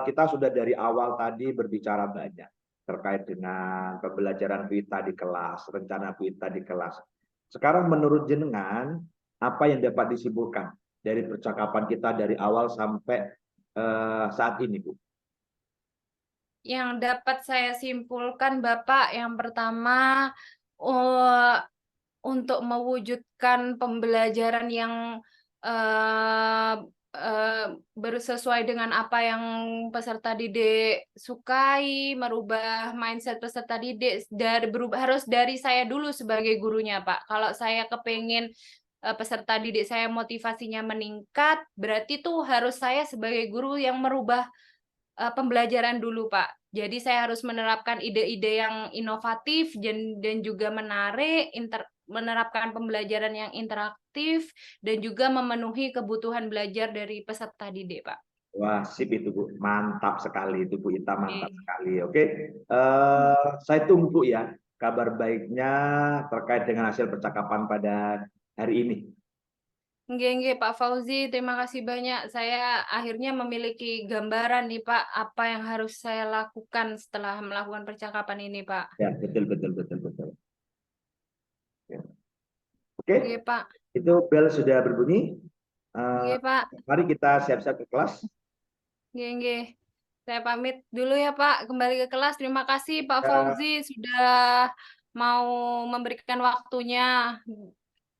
kita sudah dari awal tadi berbicara banyak terkait dengan pembelajaran kita di kelas, rencana kita di kelas. Sekarang menurut jenengan, apa yang dapat disimpulkan dari percakapan kita dari awal sampai saat ini, Bu? Yang dapat saya simpulkan, Bapak, yang pertama, eh, untuk mewujudkan pembelajaran yang eh, bersesuai dengan apa yang peserta didik sukai, merubah mindset peserta didik dari berubah harus dari saya dulu sebagai gurunya, Pak. Kalau saya kepengen peserta didik saya motivasinya meningkat, berarti tuh harus saya sebagai guru yang merubah pembelajaran dulu, Pak. Jadi saya harus menerapkan ide-ide yang inovatif dan juga menarik, menerapkan pembelajaran yang interaktif, dan juga memenuhi kebutuhan belajar dari peserta didik, Pak. Wah, sip itu, Bu. Mantap sekali itu, Bu Ita. Mantap Oke. sekali. Oke, saya tunggu ya kabar baiknya terkait dengan hasil percakapan pada hari ini. Nggih, Pak Fauzi, terima kasih banyak. Saya akhirnya memiliki gambaran nih, Pak, apa yang harus saya lakukan setelah melakukan percakapan ini, Pak. Ya, betul, betul, betul, betul. Ya. Oke, Nggih, Pak. itu bel sudah berbunyi. Eh, Nggih, Pak. mari kita siap-siap ke kelas. Nggih, nggih. Saya pamit dulu ya, Pak. Kembali ke kelas. Terima kasih, Pak Eh, Fauzi, sudah mau memberikan waktunya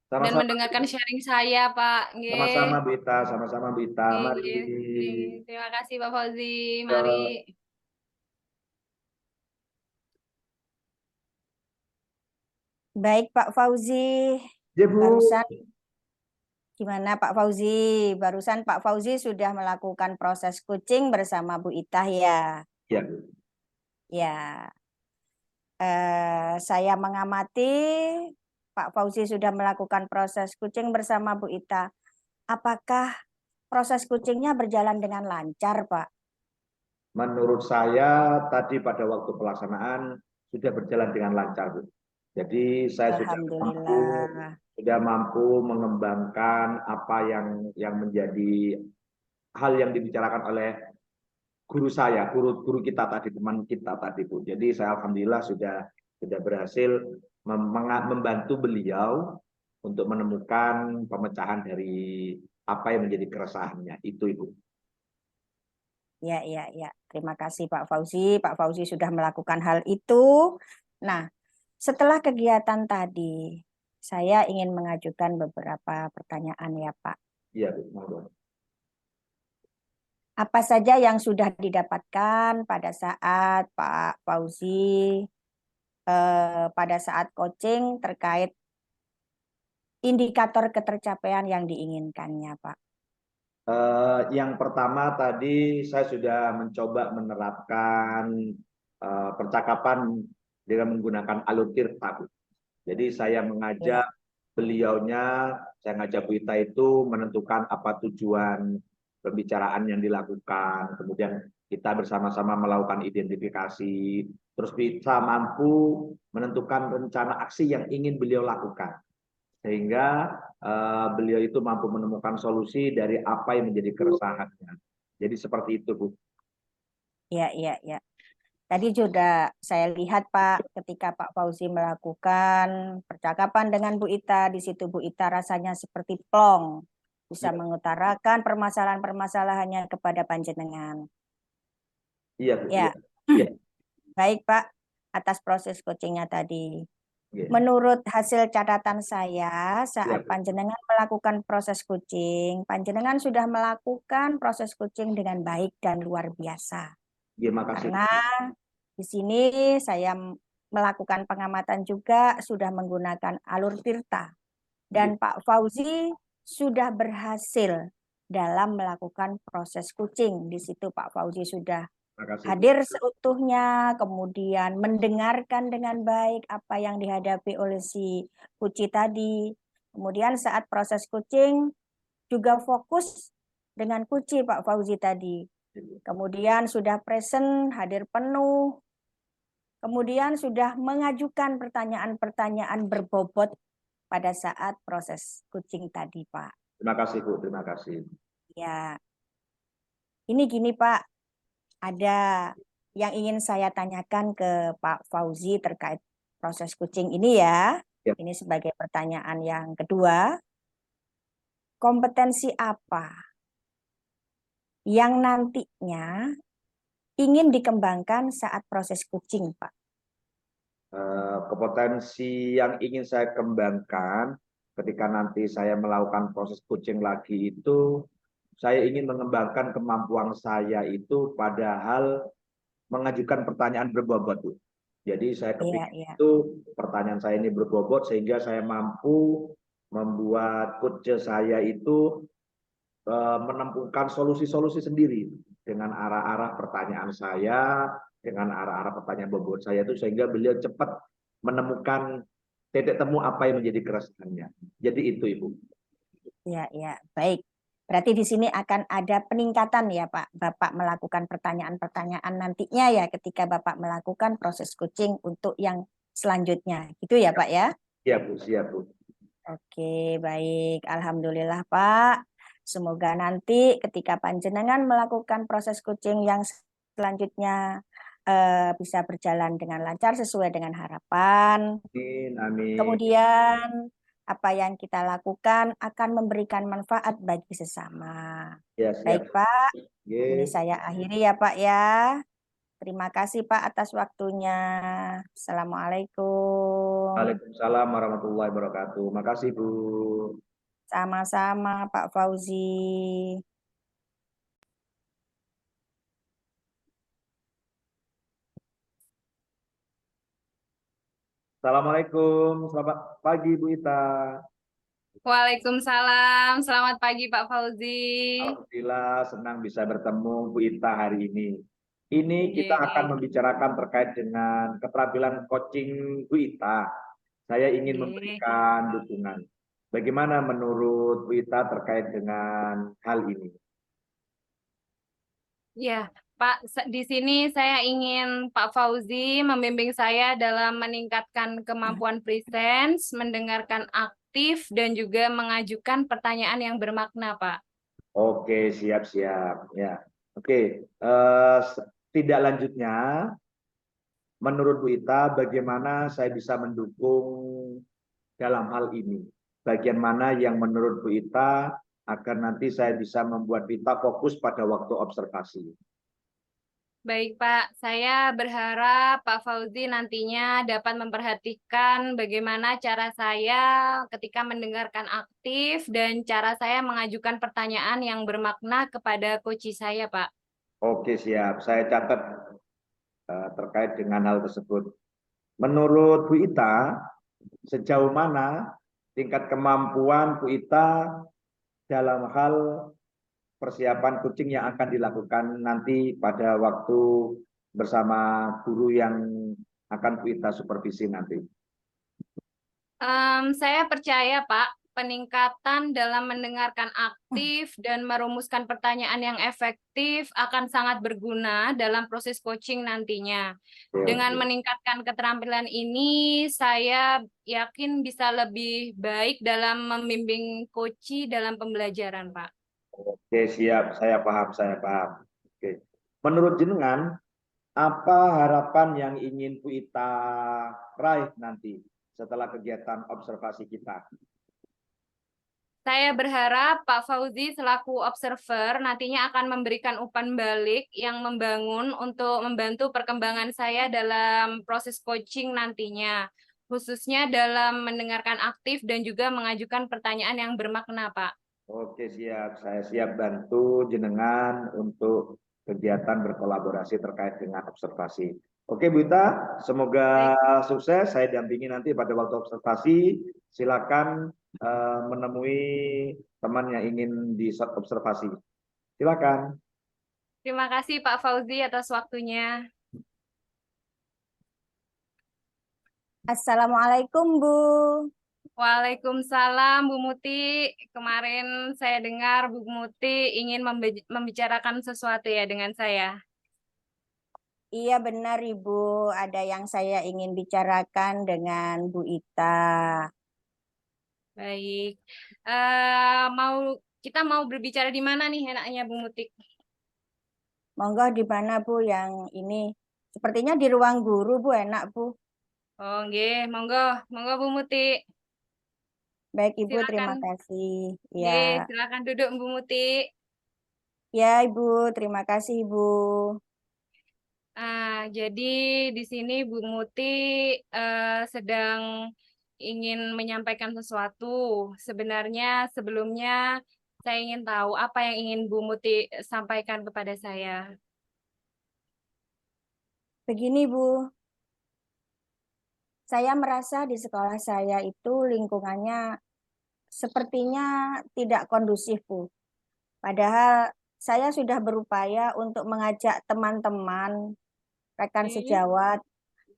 dan sama-sama, mendengarkan sharing saya, Pak. sama-sama, Nggih. Bu Ita. Sama-sama, Bu Ita. Nggih, Mari. nggih. Nggih. Terima kasih, Pak Fauzi. Mari. Eh, Baik Pak Fauzi, ya, Bu. barusan gimana Pak Fauzi? Barusan Pak Fauzi sudah melakukan proses coaching bersama Bu Itah ya. Ya, Bu. Ya, saya mengamati Pak Fauzi sudah melakukan proses coaching bersama Bu Ita. Apakah proses coachingnya berjalan dengan lancar, Pak? Menurut saya tadi pada waktu pelaksanaan sudah berjalan dengan lancar, Bu. Jadi saya Alhamdulillah. sudah mampu mengembangkan apa yang menjadi hal yang dibicarakan oleh guru saya, guru kita tadi, teman kita tadi, Bu. Jadi saya alhamdulillah sudah berhasil membantu beliau untuk menemukan pemecahan dari apa yang menjadi keresahannya. Itu, Ibu. Ya, ya, ya. Terima kasih Pak Fauzi. Pak Fauzi sudah melakukan hal itu. Nah, setelah kegiatan tadi, saya ingin mengajukan beberapa pertanyaan ya Pak. Iya, Bu. Mohon. Apa saja yang sudah didapatkan pada saat Pak Fauzi pada saat coaching terkait indikator ketercapaian yang diinginkannya, Pak? Yang pertama tadi saya sudah mencoba menerapkan percakapan dengan menggunakan alur tirta, Bu. Jadi saya Ya, mengajak beliaunya, saya ngajak Bu Ita itu menentukan apa tujuan pembicaraan yang dilakukan. Kemudian kita bersama-sama melakukan identifikasi, terus bisa mampu menentukan rencana aksi yang ingin beliau lakukan. Sehingga beliau itu mampu menemukan solusi dari apa yang menjadi keresahannya. Jadi seperti itu, Bu. ya, ya, ya. Tadi sudah saya lihat Pak, ketika Pak Fauzi melakukan percakapan dengan Bu Ita, di situ Bu Ita rasanya seperti plong, bisa Iya, mengutarakan permasalahan-permasalahannya kepada panjenengan. iya, Bu. Iya, Ya, iya, baik Pak, atas proses coachingnya tadi. iya, Menurut hasil catatan saya, iya, saat Bu. panjenengan melakukan proses coaching, panjenengan sudah melakukan proses coaching dengan baik dan luar biasa. Iya, makasih. Karena di sini saya melakukan pengamatan juga sudah menggunakan alur tirta. Iya, Dan Pak Fauzi sudah berhasil dalam melakukan proses coaching. Di situ Pak Fauzi sudah makasih, Bu. hadir seutuhnya, kemudian mendengarkan dengan baik apa yang dihadapi oleh si Kuci tadi. Kemudian saat proses coaching juga fokus dengan Kuci Pak Fauzi tadi. Kemudian sudah present, hadir penuh. Kemudian sudah mengajukan pertanyaan-pertanyaan berbobot pada saat proses coaching tadi, Pak. Terima kasih, Bu. Terima kasih. Ya, ini gini Pak, ada yang ingin saya tanyakan ke Pak Fauzi terkait proses kucing ini ya. Ya. Ini sebagai pertanyaan yang kedua. Kompetensi apa yang nantinya ingin dikembangkan saat proses kucing, Pak? Kompetensi yang ingin saya kembangkan ketika nanti saya melakukan proses coaching lagi itu, saya ingin mengembangkan kemampuan saya itu pada hal mengajukan pertanyaan berbobot, Bu. Jadi saya Iya, kepikir iya. itu pertanyaan saya ini berbobot sehingga saya mampu membuat coach saya itu menemukan solusi-solusi sendiri dengan arah-arah pertanyaan saya, dengan arah-arah pertanyaan bobot saya itu sehingga beliau cepat menemukan titik temu apa yang menjadi keresahannya. Jadi itu Ibu. Iya, iya. Baik. Berarti di sini akan ada peningkatan ya, Pak. Bapak melakukan pertanyaan-pertanyaan nantinya ya ketika Bapak melakukan proses coaching untuk yang selanjutnya. Gitu ya, Pak ya? Siap Bu, siap Bu. Oke, baik. Alhamdulillah, Pak. Semoga nanti ketika panjenengan melakukan proses coaching yang selanjutnya bisa berjalan dengan lancar sesuai dengan harapan. Amin, amin. Kemudian apa yang kita lakukan akan memberikan manfaat bagi sesama. Ya, siap. Baik, Pak. Ini Oke. saya akhiri ya, Pak ya. Terima kasih, Pak, atas waktunya. Assalamualaikum. Waalaikumsalam warahmatullahi wabarakatuh. Makasih Bu. Sama-sama, Pak Fauzi. Assalamualaikum. Selamat pagi Bu Ita. Waalaikumsalam. Selamat pagi Pak Fauzi. Alhamdulillah senang bisa bertemu Bu Ita hari ini. Ini kita akan Nggih, membicarakan terkait dengan keterampilan coaching Bu Ita. Saya ingin nggih. memberikan dukungan. Bagaimana menurut Bu Ita terkait dengan hal ini? Ya, Pak, di sini saya ingin Pak Fauzi membimbing saya dalam meningkatkan kemampuan presence, mendengarkan aktif, dan juga mengajukan pertanyaan yang bermakna, Pak. Oke, siap-siap. Ya, oke. Tidak lanjutnya, menurut Bu Ita, bagaimana saya bisa mendukung dalam hal ini? Bagian mana yang menurut Bu Ita agar nanti saya bisa membuat Bu Ita fokus pada waktu observasi? Baik, Pak. Saya berharap Pak Fauzi nantinya dapat memperhatikan bagaimana cara saya ketika mendengarkan aktif dan cara saya mengajukan pertanyaan yang bermakna kepada coach saya, Pak. Oke, siap. Saya catat terkait dengan hal tersebut. Menurut Bu Ita, sejauh mana tingkat kemampuan Bu Ita dalam hal persiapan coaching yang akan dilakukan nanti pada waktu bersama guru yang akan Bu Ita supervisi nanti? Saya percaya, Pak, peningkatan dalam mendengarkan aktif dan merumuskan pertanyaan yang efektif akan sangat berguna dalam proses coaching nantinya. Dengan Oke, meningkatkan keterampilan ini, saya yakin bisa lebih baik dalam membimbing coach dalam pembelajaran, Pak. oke, siap. Saya paham, saya paham. Oke. Menurut jenengan, apa harapan yang ingin Bu Ita raih nanti setelah kegiatan observasi kita? Saya berharap Pak Fauzi selaku observer nantinya akan memberikan umpan balik yang membangun untuk membantu perkembangan saya dalam proses coaching nantinya, khususnya dalam mendengarkan aktif dan juga mengajukan pertanyaan yang bermakna, Pak. Oke, siap. Saya siap bantu jenengan untuk kegiatan berkolaborasi terkait dengan observasi. Oke, Bu Ita, semoga Baik. sukses. Saya dampingi nanti pada waktu observasi. Silakan menemui teman yang ingin diobservasi. Silakan. Terima kasih Pak Fauzi atas waktunya. Assalamualaikum, Bu. Waalaikumsalam Bu Muti. Kemarin saya dengar Bu Muti ingin membicarakan sesuatu ya dengan saya. Iya benar, Ibu. Ada yang saya ingin bicarakan dengan Bu Ita. Baik. Mau kita mau berbicara di mana nih enaknya Bu Mutik? Monggo di mana Bu yang ini? Sepertinya di ruang guru Bu, enak Bu. Oh, nggih, monggo, monggo Bu Muti. Baik Ibu, Silakan. terima kasih. Ya, Nggih, silakan duduk Bu Muti. ya Ibu, terima kasih Ibu. Jadi di sini Bu Muti sedang ingin menyampaikan sesuatu. Sebenarnya sebelumnya saya ingin tahu apa yang ingin Bu Muti sampaikan kepada saya. Begini Bu, saya merasa di sekolah saya itu lingkungannya sepertinya tidak kondusif Bu. Padahal saya sudah berupaya untuk mengajak teman-teman, rekan Oke. sejawat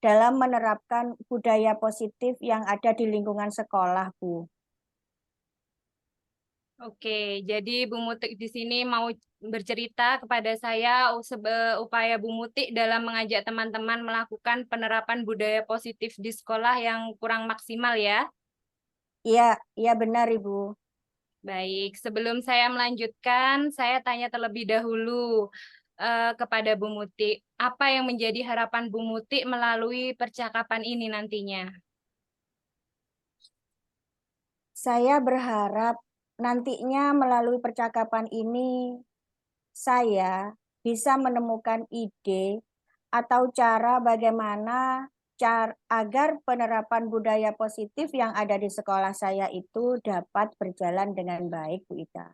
dalam menerapkan budaya positif yang ada di lingkungan sekolah, Bu. Oke, jadi Bu Muti di sini mau bercerita kepada saya upaya Bu Muti dalam mengajak teman-teman melakukan penerapan budaya positif di sekolah yang kurang maksimal ya. Iya, iya benar, Ibu. Baik, sebelum saya melanjutkan, saya tanya terlebih dahulu kepada Bu Muti, apa yang menjadi harapan Bu Muti melalui percakapan ini nantinya? Saya berharap nantinya melalui percakapan ini saya bisa menemukan ide atau cara bagaimana agar penerapan budaya positif yang ada di sekolah saya itu dapat berjalan dengan baik, Bu Ida.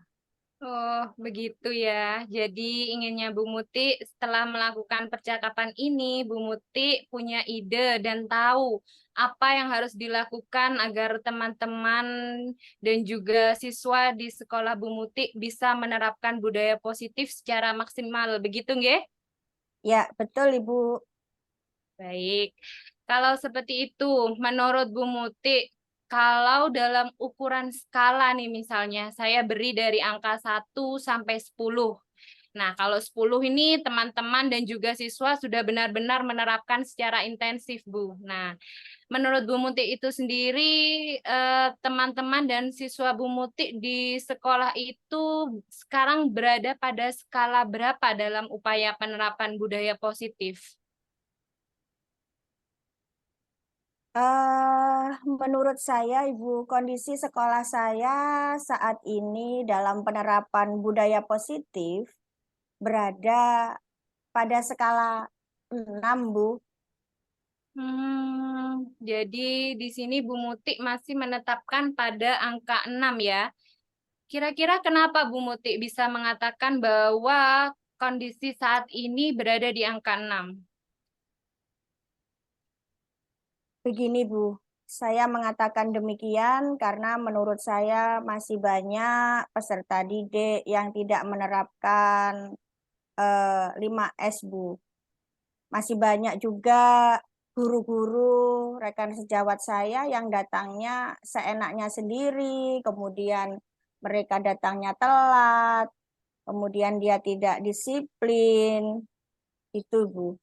Oh, begitu ya. Jadi inginnya Bu Muti setelah melakukan percakapan ini, Bu Muti punya ide dan tahu apa yang harus dilakukan agar teman-teman dan juga siswa di sekolah Bu Muti bisa menerapkan budaya positif secara maksimal. Begitu, nggih? Ya, betul, Ibu. Baik. Kalau seperti itu, menurut Bu Muti, kalau dalam ukuran skala nih misalnya, saya beri dari angka 1 sampai 10. Nah, kalau 10 ini teman-teman dan juga siswa sudah benar-benar menerapkan secara intensif, Bu. Nah, menurut Bu Muti itu sendiri, teman-teman dan siswa Bu Muti di sekolah itu sekarang berada pada skala berapa dalam upaya penerapan budaya positif? Menurut saya, Ibu, kondisi sekolah saya saat ini dalam penerapan budaya positif berada pada skala 6, Bu. Jadi di sini Bu Muti masih menetapkan pada angka 6 ya. Kira-kira kenapa Bu Muti bisa mengatakan bahwa kondisi saat ini berada di angka 6? Begini, Bu. Saya mengatakan demikian karena menurut saya masih banyak peserta didik yang tidak menerapkan 5S, Bu. Masih banyak juga guru-guru, rekan sejawat saya yang datangnya seenaknya sendiri, kemudian mereka datangnya telat, kemudian dia tidak disiplin. Itu, Bu.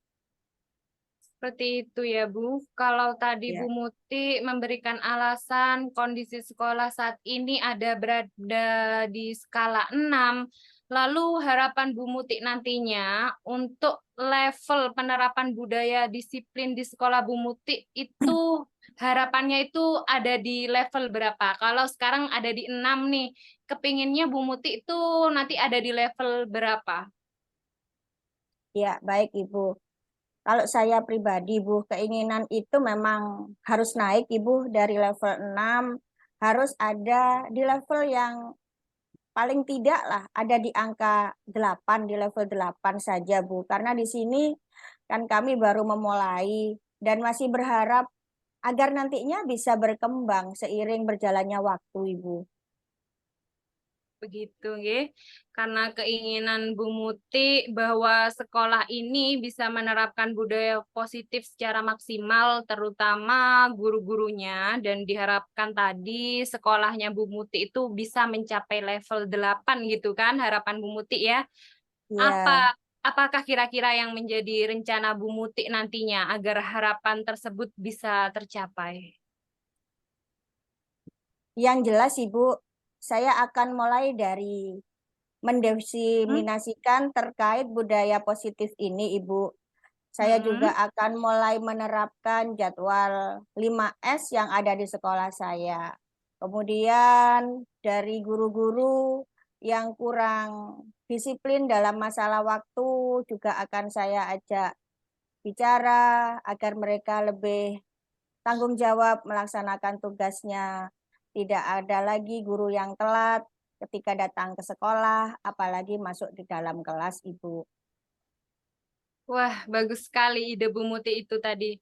Seperti itu ya, Bu. Kalau tadi Bu Ya. Muti memberikan alasan kondisi sekolah saat ini ada berada di skala 6, lalu harapan Bu Muti nantinya untuk level penerapan budaya disiplin di sekolah Bu Muti itu harapannya itu ada di level berapa? Kalau sekarang ada di 6 nih, kepinginnya Bu Muti itu nanti ada di level berapa? Ya, baik Ibu. Kalau saya pribadi, Bu, keinginan itu memang harus naik, Ibu, dari level 6, harus ada di level yang paling tidak lah, ada di angka 8, di level 8 saja, Bu. Karena di sini kan kami baru memulai dan masih berharap agar nantinya bisa berkembang seiring berjalannya waktu, Ibu. Begitu, nggih. Karena keinginan Bu Muti bahwa sekolah ini bisa menerapkan budaya positif secara maksimal, terutama guru-gurunya, dan diharapkan tadi sekolahnya Bu Muti itu bisa mencapai level 8 gitu kan, harapan Bu Muti ya. Ya, Apakah kira-kira yang menjadi rencana Bu Muti nantinya agar harapan tersebut bisa tercapai? yang jelas, Ibu, saya akan mulai dari mendiseminasikan terkait budaya positif ini, Ibu. Saya juga akan mulai menerapkan jadwal 5S yang ada di sekolah saya. Kemudian dari guru-guru yang kurang disiplin dalam masalah waktu juga akan saya ajak bicara agar mereka lebih tanggung jawab melaksanakan tugasnya. Tidak ada lagi guru yang telat ketika datang ke sekolah, apalagi masuk di dalam kelas, Ibu. Wah, bagus sekali ide Bu Muti itu tadi.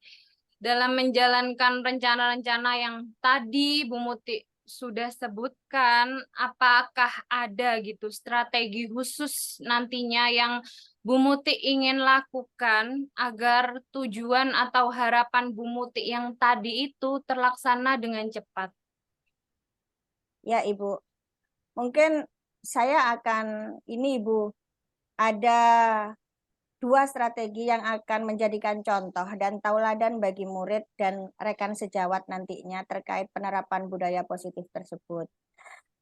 Dalam menjalankan rencana-rencana yang tadi Bu Muti sudah sebutkan, apakah ada gitu strategi khusus nantinya yang Bu Muti ingin lakukan agar tujuan atau harapan Bu Muti yang tadi itu terlaksana dengan cepat? Ya, Ibu. Mungkin saya akan ini, Ibu, ada 2 strategi yang akan menjadikan contoh dan tauladan bagi murid dan rekan sejawat nantinya terkait penerapan budaya positif tersebut.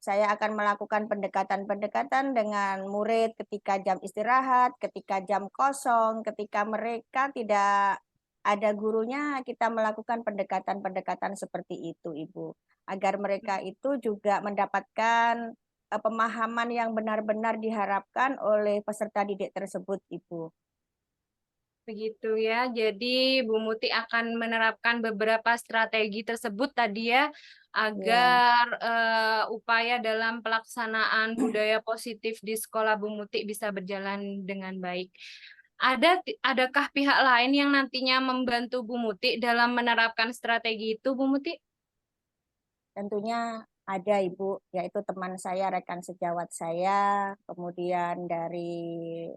Saya akan melakukan pendekatan-pendekatan dengan murid ketika jam istirahat, ketika jam kosong, ketika mereka tidak ada gurunya, kita melakukan pendekatan-pendekatan seperti itu, Ibu. Agar mereka itu juga mendapatkan pemahaman yang benar-benar diharapkan oleh peserta didik tersebut, Ibu. Begitu ya. Jadi Bu Muti akan menerapkan beberapa strategi tersebut tadi ya agar upaya dalam pelaksanaan budaya positif di sekolah Bu Muti bisa berjalan dengan baik. Adakah pihak lain yang nantinya membantu Bu Muti dalam menerapkan strategi itu, Bu Muti? Tentunya ada, Ibu, yaitu teman saya, rekan sejawat saya, kemudian dari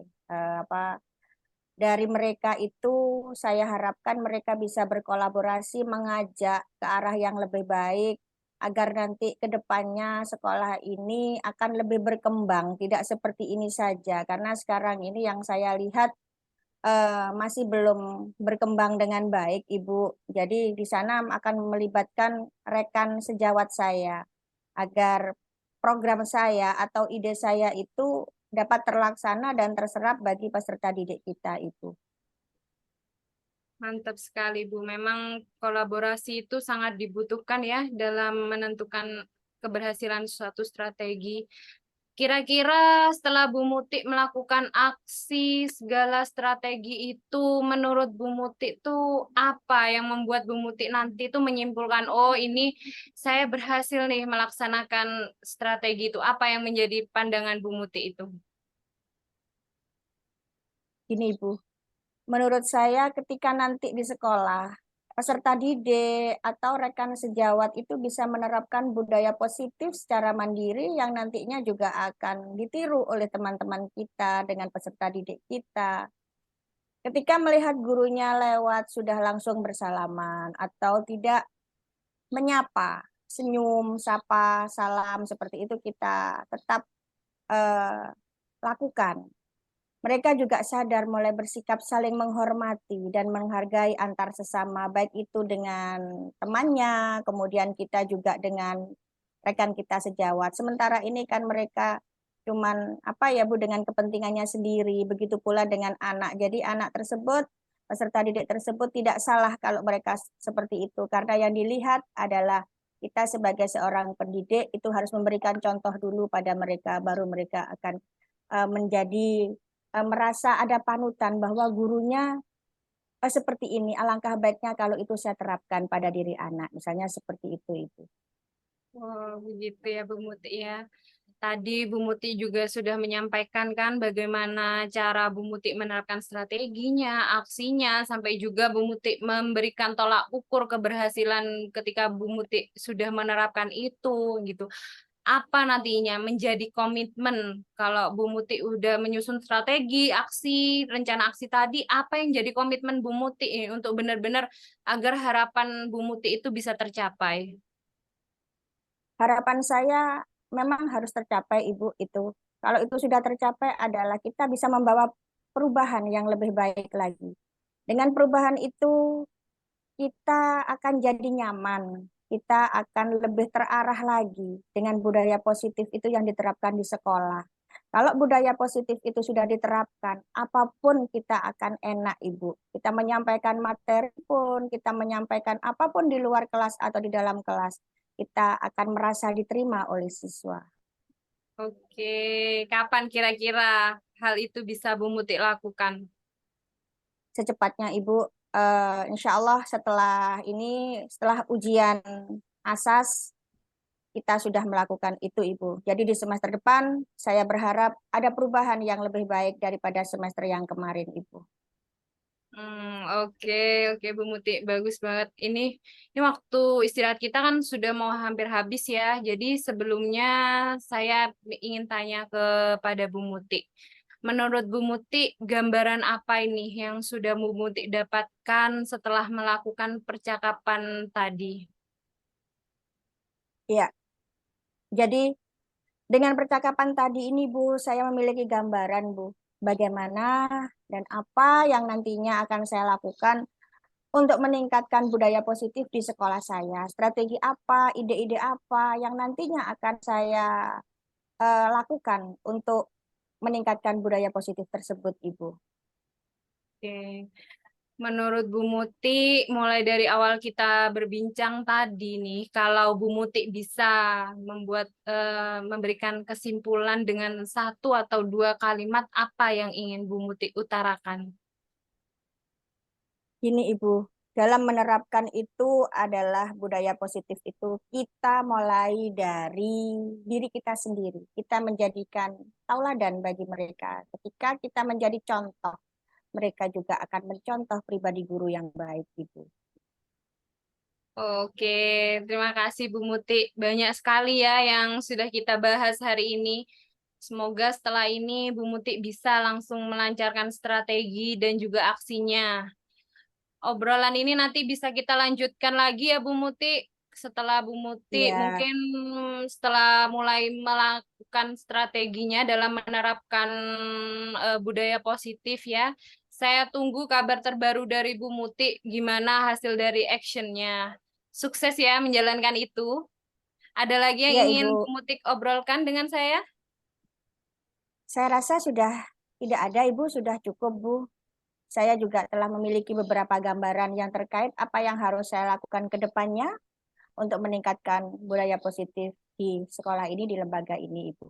mereka itu saya harapkan mereka bisa berkolaborasi mengajak ke arah yang lebih baik agar nanti ke depannya sekolah ini akan lebih berkembang, tidak seperti ini saja. Karena sekarang ini yang saya lihat masih belum berkembang dengan baik, Ibu. Jadi di sana akan melibatkan rekan sejawat saya agar program saya atau ide saya itu dapat terlaksana dan terserap bagi peserta didik kita itu. Mantap sekali, Bu. Memang kolaborasi itu sangat dibutuhkan ya dalam menentukan keberhasilan suatu strategi. Kira-kira setelah Bu Muti melakukan aksi segala strategi itu, menurut Bu Muti itu apa yang membuat Bu Muti nanti itu menyimpulkan, oh ini saya berhasil nih melaksanakan strategi itu. Apa yang menjadi pandangan Bu Muti itu? Gini, Ibu. Menurut saya ketika nanti di sekolah, peserta didik atau rekan sejawat itu bisa menerapkan budaya positif secara mandiri yang nantinya juga akan ditiru oleh teman-teman kita dengan peserta didik kita. Ketika melihat gurunya lewat sudah langsung bersalaman atau tidak menyapa, senyum, sapa, salam seperti itu kita tetap eh, lakukan. Mereka juga sadar mulai bersikap saling menghormati dan menghargai antar sesama, baik itu dengan temannya, kemudian kita juga dengan rekan kita sejawat. Sementara ini kan mereka cuman apa ya Bu dengan kepentingannya sendiri, begitu pula dengan anak. Jadi anak tersebut, peserta didik tersebut tidak salah kalau mereka seperti itu, karena yang dilihat adalah kita sebagai seorang pendidik itu harus memberikan contoh dulu pada mereka, baru mereka akan menjadi merasa ada panutan bahwa gurunya seperti ini. Alangkah baiknya kalau itu saya terapkan pada diri anak. Misalnya seperti itu, Ibu. Oh, begitu ya Bu Muti ya. Tadi Bu Muti juga sudah menyampaikan kan bagaimana cara Bu Muti menerapkan strateginya, aksinya, sampai juga Bu Muti memberikan tolak ukur keberhasilan ketika Bu Muti sudah menerapkan itu gitu. Apa nantinya menjadi komitmen kalau Bu Muti udah menyusun strategi, aksi, rencana aksi tadi, apa yang jadi komitmen Bu Muti untuk benar-benar agar harapan Bu Muti itu bisa tercapai? Harapan saya memang harus tercapai, Ibu, itu. Kalau itu sudah tercapai adalah kita bisa membawa perubahan yang lebih baik lagi. Dengan perubahan itu kita akan jadi nyaman, kita akan lebih terarah lagi dengan budaya positif itu yang diterapkan di sekolah. Kalau budaya positif itu sudah diterapkan, apapun kita akan enak, Ibu. Kita menyampaikan materi pun, kita menyampaikan apapun di luar kelas atau di dalam kelas, kita akan merasa diterima oleh siswa. Oke, kapan kira-kira hal itu bisa Bu Muti lakukan? Secepatnya, Ibu. Insya Allah setelah ini, setelah ujian asas, kita sudah melakukan itu, Ibu. Jadi di semester depan, saya berharap ada perubahan yang lebih baik daripada semester yang kemarin, Ibu. Oke, oke Bu Muti, bagus banget. Ini waktu istirahat kita kan sudah mau hampir habis ya. Jadi sebelumnya saya ingin tanya kepada Bu Muti. Menurut Bu Muti, gambaran apa ini yang sudah Bu Muti dapatkan setelah melakukan percakapan tadi? Iya, jadi dengan percakapan tadi ini, Bu, saya memiliki gambaran, Bu, bagaimana dan apa yang nantinya akan saya lakukan untuk meningkatkan budaya positif di sekolah saya. Strategi apa, ide-ide apa yang nantinya akan saya lakukan untuk meningkatkan budaya positif tersebut, Ibu. Oke. Menurut Bu Muti, mulai dari awal kita berbincang tadi nih, kalau Bu Muti bisa memberikan kesimpulan dengan satu atau dua kalimat, apa yang ingin Bu Muti utarakan? Gini, Ibu, dalam menerapkan itu adalah budaya positif itu kita mulai dari diri kita sendiri. Kita menjadikan tauladan bagi mereka. Ketika kita menjadi contoh, mereka juga akan mencontoh pribadi guru yang baik, Ibu. Oke, terima kasih Bu Muti. Banyak sekali ya yang sudah kita bahas hari ini. Semoga setelah ini Bu Muti bisa langsung melancarkan strategi dan juga aksinya. Obrolan ini nanti bisa kita lanjutkan lagi ya Bu Muti. Setelah Bu Muti Iya, mungkin setelah mulai melakukan strateginya dalam menerapkan budaya positif ya. Saya tunggu kabar terbaru dari Bu Muti gimana hasil dari actionnya. Sukses ya menjalankan itu. Ada lagi yang iya, ingin Ibu. Bu Muti obrolkan dengan saya? Saya rasa sudah tidak ada, Ibu, sudah cukup, Bu. Saya juga telah memiliki beberapa gambaran yang terkait apa yang harus saya lakukan ke depannya untuk meningkatkan budaya positif di sekolah ini, di lembaga ini, Ibu.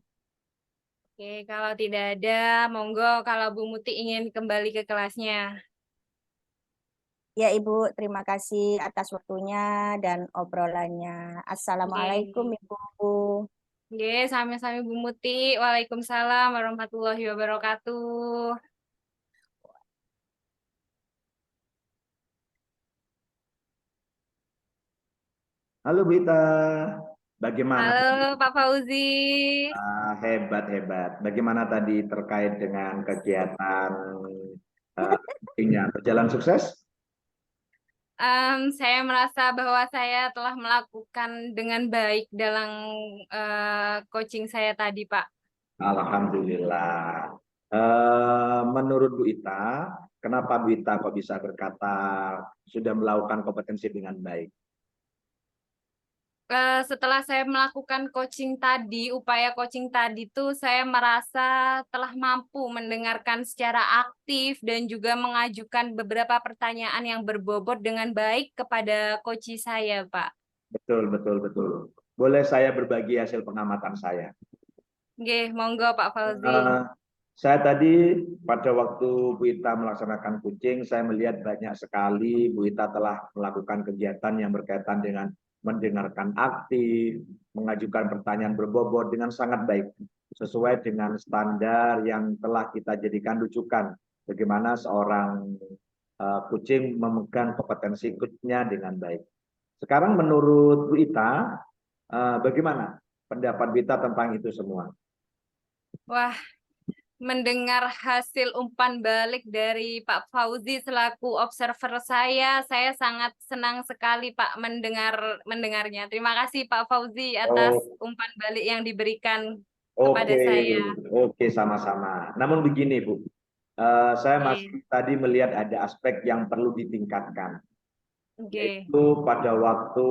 Oke, kalau tidak ada, monggo kalau Bu Muti ingin kembali ke kelasnya. Ya, Ibu, terima kasih atas waktunya dan obrolannya. Assalamualaikum, Oke. Ibu. Oke, sami-sami Bu Muti. Waalaikumsalam warahmatullahi wabarakatuh. Halo Bu Ita, bagaimana tadi? Halo Pak Fauzi. Hebat, hebat. Bagaimana tadi terkait dengan kegiatan meetingnya? Berjalan sukses? Saya merasa bahwa saya telah melakukan dengan baik dalam coaching saya tadi, Pak. Alhamdulillah. Menurut Bu Ita, kenapa Bu Ita kok bisa berkata sudah melakukan kompetensi dengan baik? Setelah saya melakukan coaching tadi, upaya coaching tadi tuh saya merasa telah mampu mendengarkan secara aktif dan juga mengajukan beberapa pertanyaan yang berbobot dengan baik kepada coach saya, Pak. Betul, betul, betul. Boleh saya berbagi hasil pengamatan saya? Oke, monggo Pak Fauzi. Eh, saya tadi pada waktu Bu Ita melaksanakan coaching, saya melihat banyak sekali Bu Ita telah melakukan kegiatan yang berkaitan dengan mendengarkan aktif, mengajukan pertanyaan berbobot dengan sangat baik, sesuai dengan standar yang telah kita jadikan rujukan. Bagaimana seorang coaching memegang kompetensi coachnya dengan baik. Sekarang menurut Bu Ita, bagaimana pendapat Bu Ita tentang itu semua? Wah, mendengar hasil umpan balik dari Pak Fauzi selaku observer saya sangat senang sekali Pak mendengarnya. Terima kasih Pak Fauzi atas Oh, umpan balik yang diberikan kepada oke, saya. oke, sama-sama. Namun begini, Bu, saya Oke, masih tadi melihat ada aspek yang perlu ditingkatkan, oke, yaitu pada waktu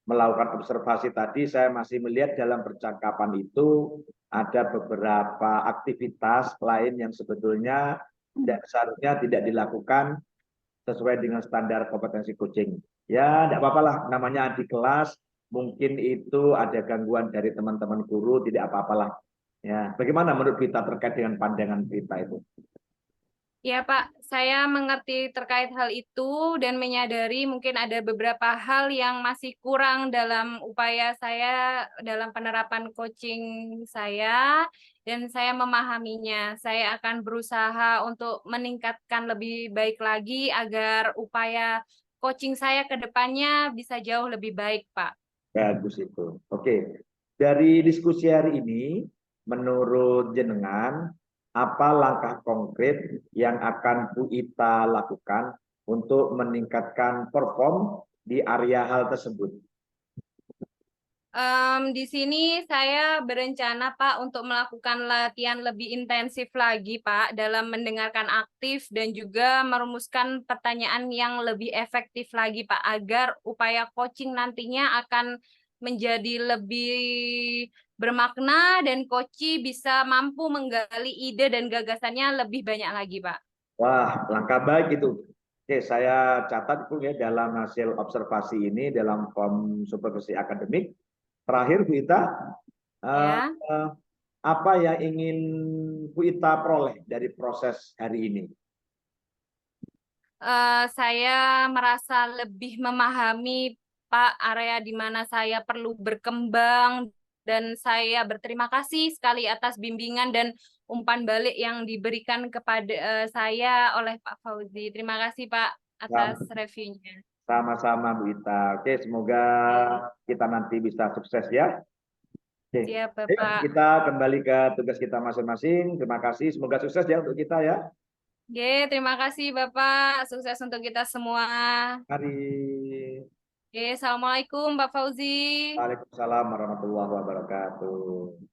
melakukan observasi tadi, saya masih melihat dalam percakapan itu ada beberapa aktivitas lain yang sebetulnya dan seharusnya tidak dilakukan sesuai dengan standar kompetensi coaching. Ya, tidak apa-apa lah, namanya adik kelas, mungkin itu ada gangguan dari teman-teman guru, tidak apa-apalah. Ya, bagaimana menurut kita terkait dengan pandangan kita itu? Ya, Pak, saya mengerti terkait hal itu dan menyadari mungkin ada beberapa hal yang masih kurang dalam upaya saya dalam penerapan coaching saya, dan saya memahaminya. Saya akan berusaha untuk meningkatkan lebih baik lagi agar upaya coaching saya ke depannya bisa jauh lebih baik, Pak. Bagus itu. Oke, dari diskusi hari ini, menurut jenengan, apa langkah konkret yang akan Bu Ita lakukan untuk meningkatkan perform di area hal tersebut? Di sini saya berencana, Pak, untuk melakukan latihan lebih intensif lagi, Pak, dalam mendengarkan aktif dan juga merumuskan pertanyaan yang lebih efektif lagi, Pak, agar upaya coaching nantinya akan menjadi lebih bermakna dan coach bisa mampu menggali ide dan gagasannya lebih banyak lagi, Pak. Wah, langkah baik itu. Oke, saya catat Bu ya dalam hasil observasi ini dalam form supervisi akademik. Terakhir Bu Ita, eh, Ya. eh, apa yang ingin Bu Ita peroleh dari proses hari ini? Saya merasa lebih memahami, Pak, area di mana saya perlu berkembang, dan saya berterima kasih sekali atas bimbingan dan umpan balik yang diberikan kepada saya oleh Pak Fauzi. Terima kasih, Pak, atas reviewnya. Sama-sama Bu Ita. Oke, semoga Oke. kita nanti bisa sukses ya. Oke, Siap, ayo Bapak. kita kembali ke tugas kita masing-masing. Terima kasih, semoga sukses ya untuk kita ya. Oke, terima kasih, Bapak. Sukses untuk kita semua. Mari. Oke, Assalamualaikum, Pak Fauzi. Waalaikumsalam warahmatullahi wabarakatuh.